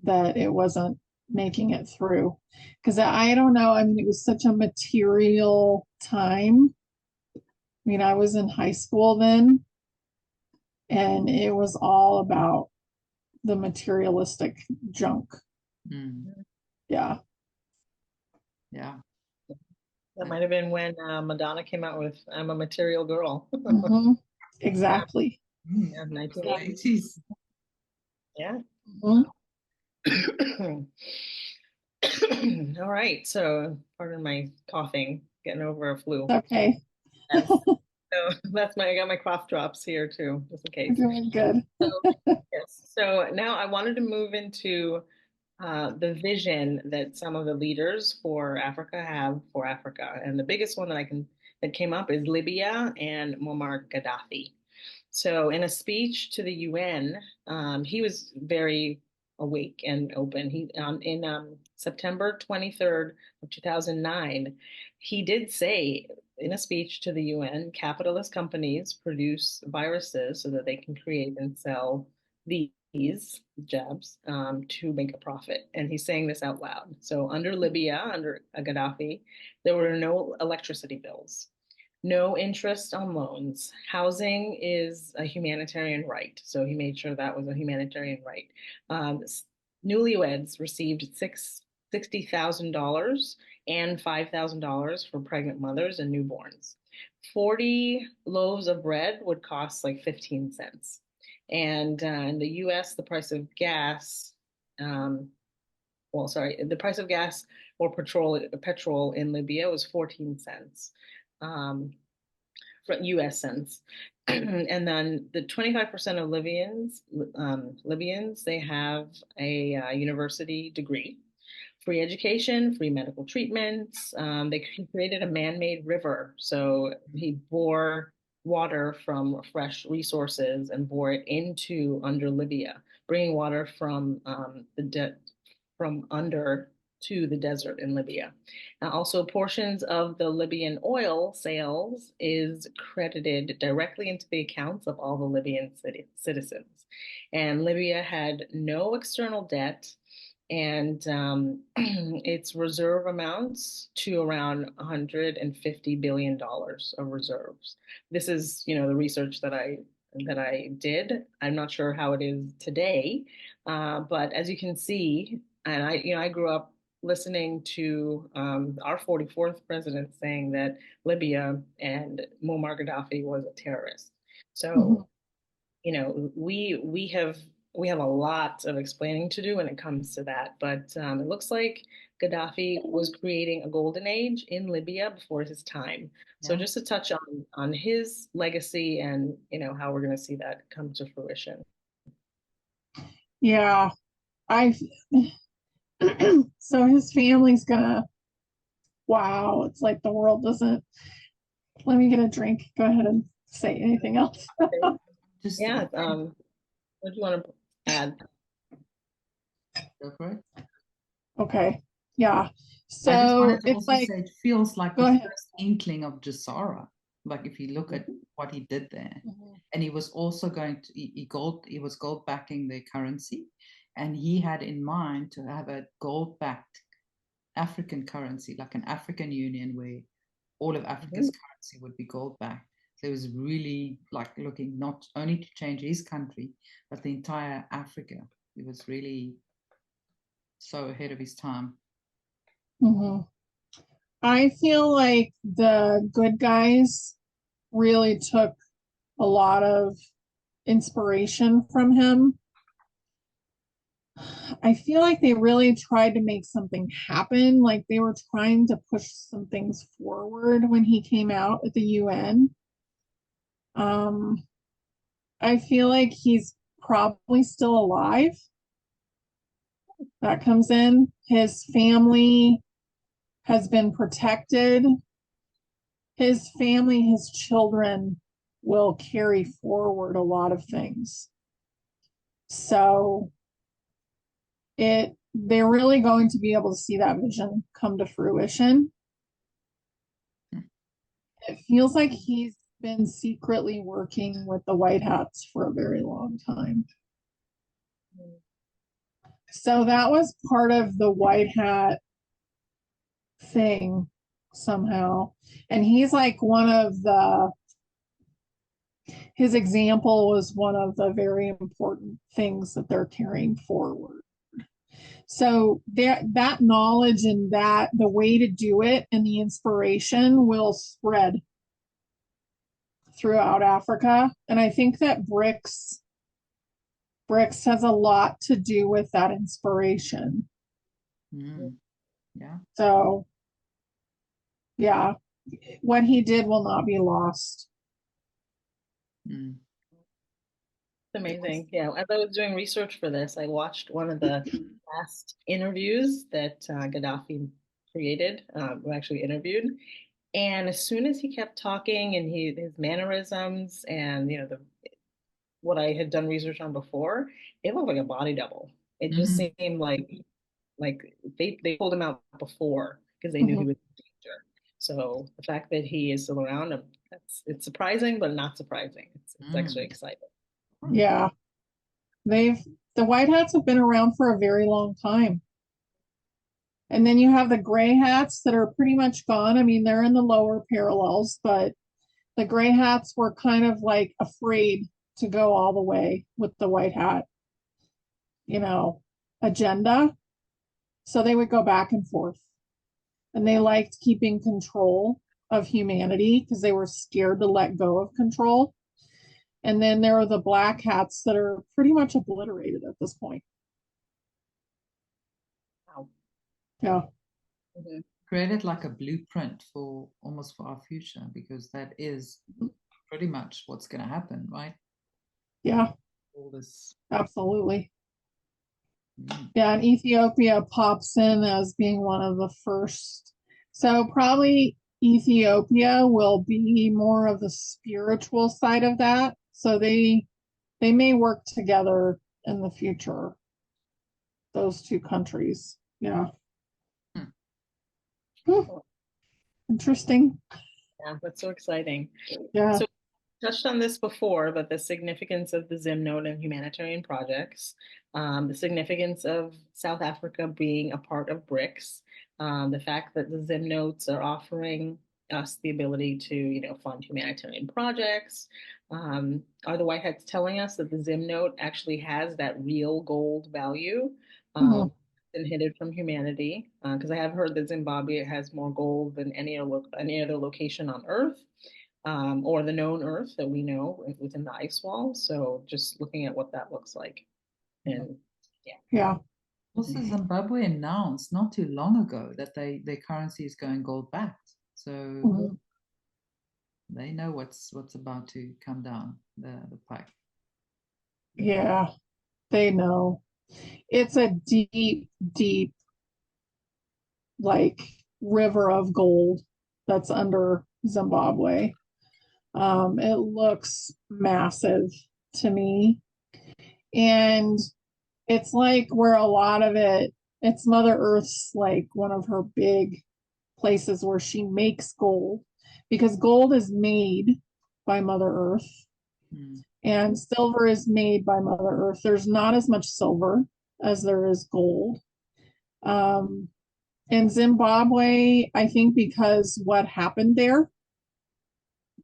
that it wasn't making it through. Because I don't know, I mean, it was such a material time. I mean, I was in high school then, and it was all about the materialistic junk. Mm. Yeah. Yeah. That might have been when Madonna came out with "I'm a Material Girl." Mhm. Exactly. Yeah, 1980. 80s. Yeah. Mhm. All right. So, pardon my coughing, getting over a flu. Okay. Yes. So that's I got my cough drops here too, just in You're case. doing good. So, yes. So now I wanted to move into the vision that some of the leaders for Africa have for Africa. And the biggest one that came up is Libya and Muammar Gaddafi. So in a speech to the UN, he was very awake and open. He in September 23rd of 2009, he did say in a speech to the UN, capitalist companies produce viruses so that they can create and sell these jabs to make a profit. And he's saying this out loud. So under Libya, under Gaddafi, there were no electricity bills, no interest on loans. Housing is a humanitarian right. So he made sure that was a humanitarian right. Newlyweds received $60,000 and $5,000 for pregnant mothers and newborns. 40 loaves of bread would cost like 15 cents. And in the US, the price of gas, the price of gas or petrol in Libya was 14 cents. US cents. And then the 25% of Libyans, they have a university degree, free education, free medical treatments. They created a man-made river. So he bore water from fresh resources and bore it into under Libya, bringing water from from under to the desert in Libya. Also, portions of the Libyan oil sales is credited directly into the accounts of all the Libyan citizens. And Libya had no external debt, and its reserve amounts to around $150 billion of reserves. This is, the research that I did. I'm not sure how it is today, but as you can see, and I grew up listening to our 44th president saying that Libya and Muammar Gaddafi was a terrorist. So, we have a lot of explaining to do when it comes to that. But it looks like Gaddafi was creating a golden age in Libya before his time. So just to touch on his legacy and how we're going to see that come to fruition. Yeah. I so his family's gonna, wow, it's like the world doesn't, let me get a drink. Go ahead and say anything else. Yeah. What do you want to add? Go for it. Okay. Yeah. I just So wanted to it's also like, say it feels like go the ahead. first inkling of Jasara. Like if you look at what he did there, and he was also going to he was gold backing their currency, and he had in mind to have a gold backed African currency, like an African union where all of Africa's currency would be gold backed. So it was really like looking not only to change his country, but the entire Africa. It was really so ahead of his time. I feel like the good guys really took a lot of inspiration from him. I feel like they really tried to make something happen. Like they were trying to push some things forward when he came out at the UN. Um, I feel like he's probably still alive. That comes in. His family has been protected. His family, his children will carry forward a lot of things. So they're really going to be able to see that vision come to fruition. It feels like he's been secretly working with the White Hats for a very long time. So that was part of the White Hat thing somehow. And he's like his example was one of the very important things that they're carrying forward. So that knowledge and that the way to do it and the inspiration will spread throughout Africa. And I think that BRICS has a lot to do with that inspiration. Yeah. So yeah, what he did will not be lost. Amazing. Yeah, as I was doing research for this, I watched one of the last interviews that Gaddafi created, actually interviewed. And as soon as he kept talking and his mannerisms and what I had done research on before, it looked like a body double. It just seemed like they pulled him out before because they knew he was in danger. So the fact that he is still around, it's surprising, but not surprising. It's actually exciting. Yeah. The White Hats have been around for a very long time. And then you have the gray hats that are pretty much gone. I mean, they're in the lower parallels, but the gray hats were kind of like afraid to go all the way with the White Hat, agenda. So they would go back and forth. And they liked keeping control of humanity because they were scared to let go of control. And then there are the black hats that are pretty much obliterated at this point. Wow. Yeah. Created like a blueprint for our future, because that is pretty much what's going to happen, right? Yeah. All this. Absolutely. Yeah, and Ethiopia pops in as being one of the first. So probably Ethiopia will be more of the spiritual side of that. So they may work together in the future. Those two countries. Yeah. Interesting. Yeah, that's so exciting. Yeah. So touched on this before, but the significance of the ZINZINO and humanitarian projects, the significance of South Africa being a part of BRICS, the fact that the ZINZINOs are offering us the ability to, fund humanitarian projects. Are the White Hats telling us that the ZINZINO actually has that real gold value? And hidden from humanity, because I have heard that Zimbabwe has more gold than any other location on Earth, or the known Earth that we know within the ice wall. So just looking at what that looks like, and yeah. Also, Zimbabwe announced not too long ago that their currency is going gold backed. So they know what's about to come down the pipe. Yeah, they know. It's a deep, deep, like river of gold that's under Zimbabwe. It looks massive to me. And it's like where a lot of it's Mother Earth's like one of her big places where she makes gold, because gold is made by Mother Earth and silver is made by Mother Earth. There's not as much silver as there is gold. In Zimbabwe, I think because what happened there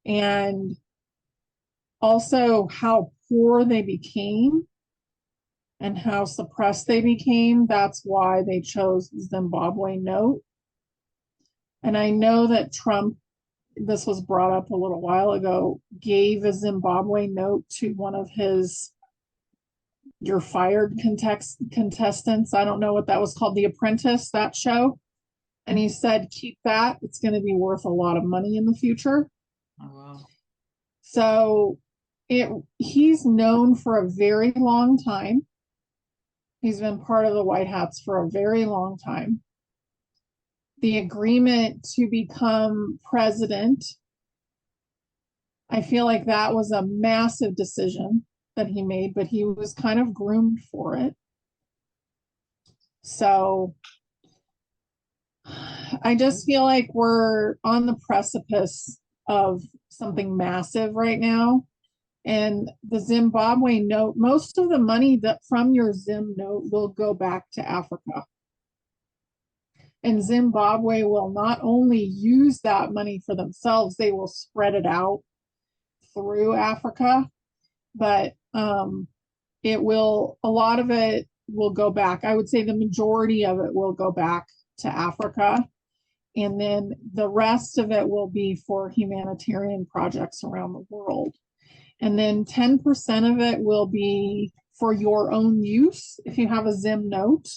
and also how poor they became and how suppressed they became, that's why they chose the Zimbabwe note. And I know that Trump, this was brought up a little while ago, gave a Zimbabwe note to one of his your fired contestants. I don't know what that was called, The Apprentice, that show. And he said, keep that. It's going to be worth a lot of money in the future. Oh, wow. So he's known for a very long time. He's been part of the White Hats for a very long time. The agreement to become president, I feel like that was a massive decision that he made, but he was kind of groomed for it. So I just feel like we're on the precipice of something massive right now. And the Zimbabwe note, most of the money that from your Zim note will go back to Africa. And Zimbabwe will not only use that money for themselves, they will spread it out through Africa, but a lot of it will go back. I would say the majority of it will go back to Africa. And then the rest of it will be for humanitarian projects around the world. And then 10% of it will be for your own use if you have a Zim note.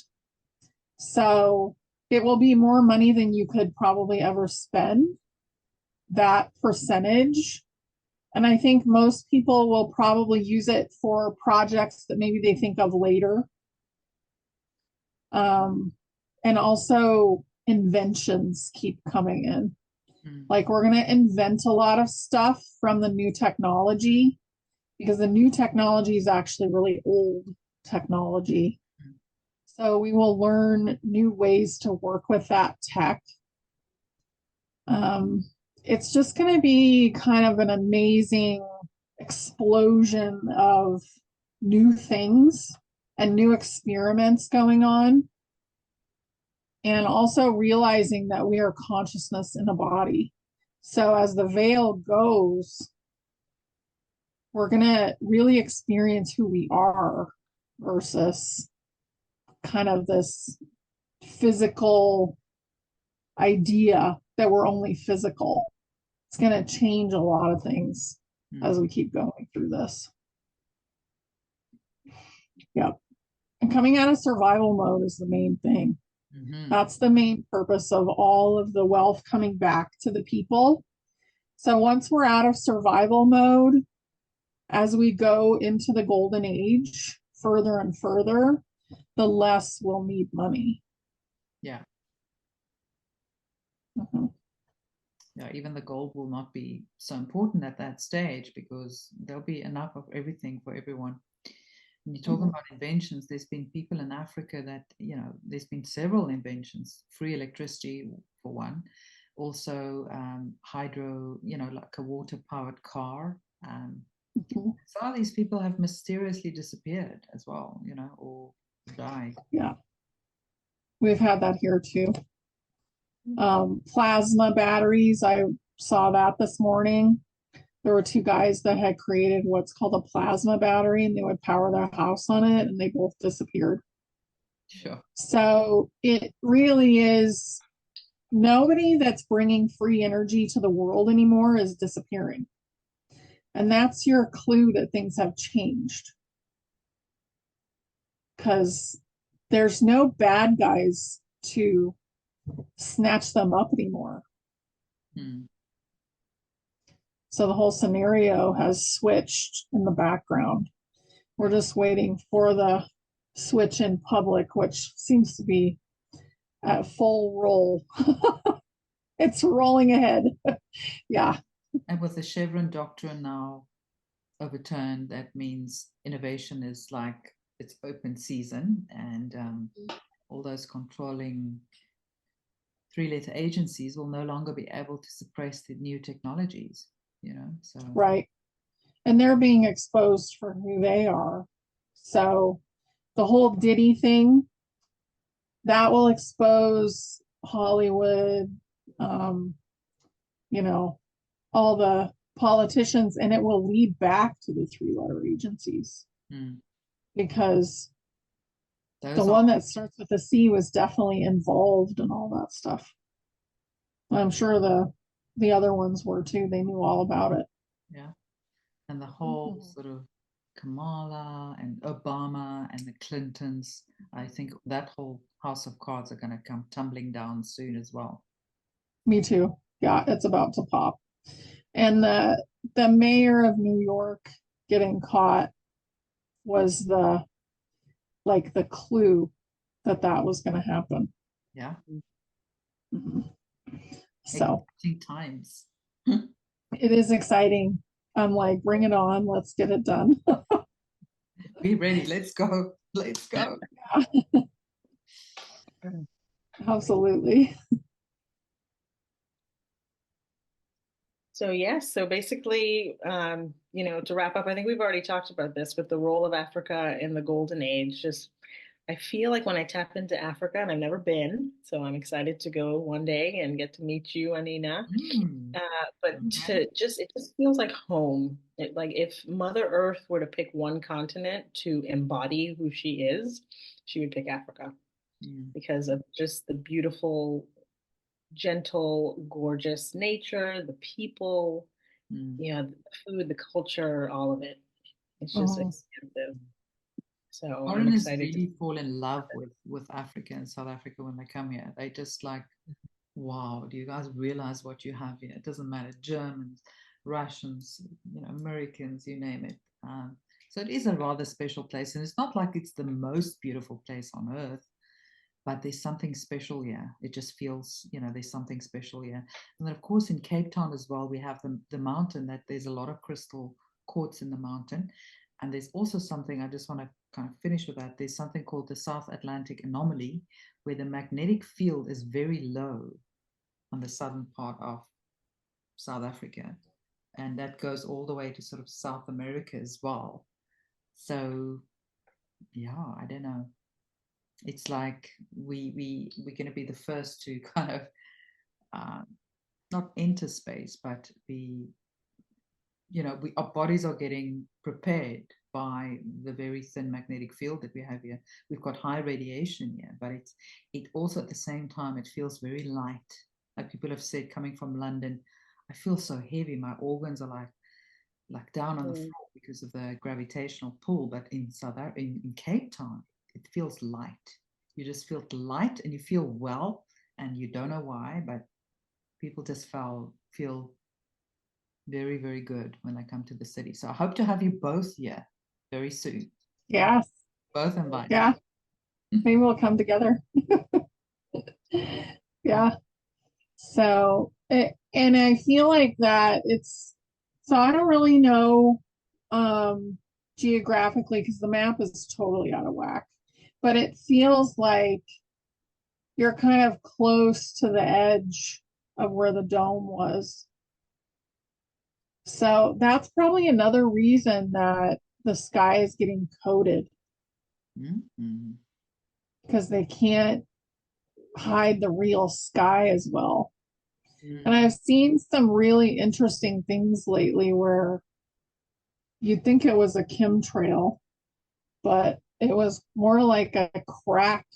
So it will be more money than you could probably ever spend, that percentage. And I think most people will probably use it for projects that maybe they think of later. And also inventions keep coming in. Like we're going to invent a lot of stuff from the new technology, because the new technology is actually really old technology. So we will learn new ways to work with that tech. It's just going to be kind of an amazing explosion of new things and new experiments going on. And also realizing that we are consciousness in a body. So as the veil goes, we're going to really experience who we are versus kind of this physical idea that we're only physical. It's going to change a lot of things as we keep going through this. Yep. And coming out of survival mode is the main thing. That's the main purpose of all of the wealth coming back to the people. So once we're out of survival mode, as we go into the golden age further and further, the less we'll need money. Yeah. Mm-hmm. Yeah, even the gold will not be so important at that stage because there'll be enough of everything for everyone. When you're talking about inventions, there's been people in Africa that, there's been several inventions, free electricity for one, also hydro, like a water-powered car. Some of these people have mysteriously disappeared as well, or died. Yeah, we've had that here too. Plasma batteries, I saw that this morning. There were two guys that had created what's called a plasma battery, and they would power their house on it, and they both disappeared. Sure. So it really is, nobody that's bringing free energy to the world anymore is disappearing. And that's your clue that things have changed. Because there's no bad guys to snatch them up anymore. So the whole scenario has switched in the background. We're just waiting for the switch in public, which seems to be at full roll. It's rolling ahead. Yeah. And with the Chevron doctrine now overturned, that means innovation is like it's open season, and all those controlling three-letter agencies will no longer be able to suppress the new technologies, so. Right. And they're being exposed for who they are. So the whole Diddy thing, that will expose Hollywood, all the politicians, and it will lead back to the three-letter agencies. Because the one that starts with a C was definitely involved in all that stuff. I'm sure the other ones were too. They knew all about it. Yeah. And the whole sort of Kamala and Obama and the Clintons. I think that whole house of cards are going to come tumbling down soon as well. Me too. Yeah, it's about to pop. And the mayor of New York getting caught was the clue that was going to happen. Yeah. Mhm. So exciting times. it is exciting. I'm like, bring it on. Let's get it done. Be ready. Let's go. Let's go. Absolutely. So yes, so basically, you know, to wrap up, I think we've already talked about this with the role of Africa in the golden age. Just, I feel like when I tap into Africa, and I've never been, so I'm excited to go one day and get to meet you, Anina. But it just feels like home. Like if Mother Earth were to pick one continent to embody who she is, she would pick Africa because of just the beautiful, gentle, gorgeous nature, the people, you know, the food, the culture, all of it. It's just expansive. So I'm Foreigners excited really fall in love with Africa and South Africa when they come here. They just like, wow, do you guys realize what you have here? It doesn't matter, Germans, Russians, you know, Americans, you name it. So it is a rather special place, and it's not like it's the most beautiful place on earth, but there's something special here. It just feels, you know, there's something special here. And then, of course, in Cape Town as well, we have the mountain, that there's a lot of crystal quartz in the mountain. And there's also something, I just want to kind of finish with that. There's something called the South Atlantic Anomaly, where the magnetic field is very low on the southern part of South Africa. And that goes all the way to sort of South America as well. So, yeah, I don't know. It's like we're going to be the first to kind of not enter space, but be, you know, our bodies are getting prepared by the very thin magnetic field that we have here. We've got high radiation here, but it also at the same time, it feels very light. Like people have said, coming from London, I feel so heavy. My organs are like down on the floor because of the gravitational pull. But in Cape Town, it feels light. You just feel light and you feel well, and you don't know why, but people just feel very, very good when they come to the city. So I hope to have you both here very soon. Yes. Both invited. Yeah. Maybe we'll come together. Yeah. So, and I feel like that so I don't really know geographically because the map is totally out of whack, but it feels like you're kind of close to the edge of where the dome was. So that's probably another reason that the sky is getting coated because they can't hide the real sky as well. And I've seen some really interesting things lately where you'd think it was a chemtrail, but it was more like a crack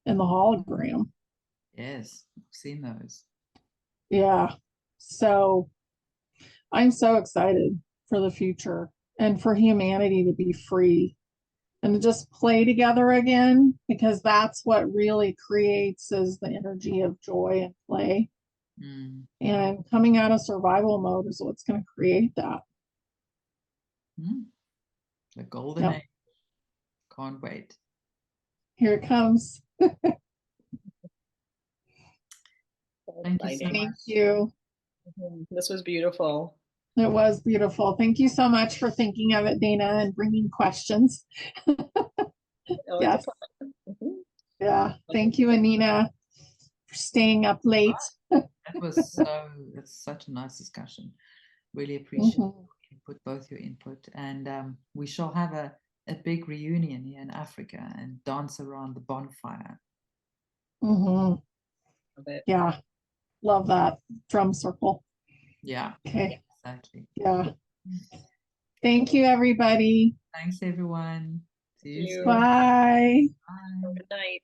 in the hologram. Yes, I've seen those. Yeah. So I'm so excited for the future and for humanity to be free and to just play together again, because that's what really creates is the energy of joy and play. And coming out of survival mode is what's going to create that. The golden age. Can't wait. Here it comes. Thank you so much. Thank you. This was beautiful. It was beautiful. Thank you so much for thinking of it, Dayna, and bringing questions. Yes. Yeah. Thank you, Anina, for staying up late. It's such a nice discussion. Really appreciate your input, both your input. And we shall have a big reunion here in Africa and dance around the bonfire. Yeah. Love that. Drum circle. Yeah. Okay. Exactly. Yeah. Thank you, everybody. Thanks, everyone. See you soon. Bye. Bye. Good night.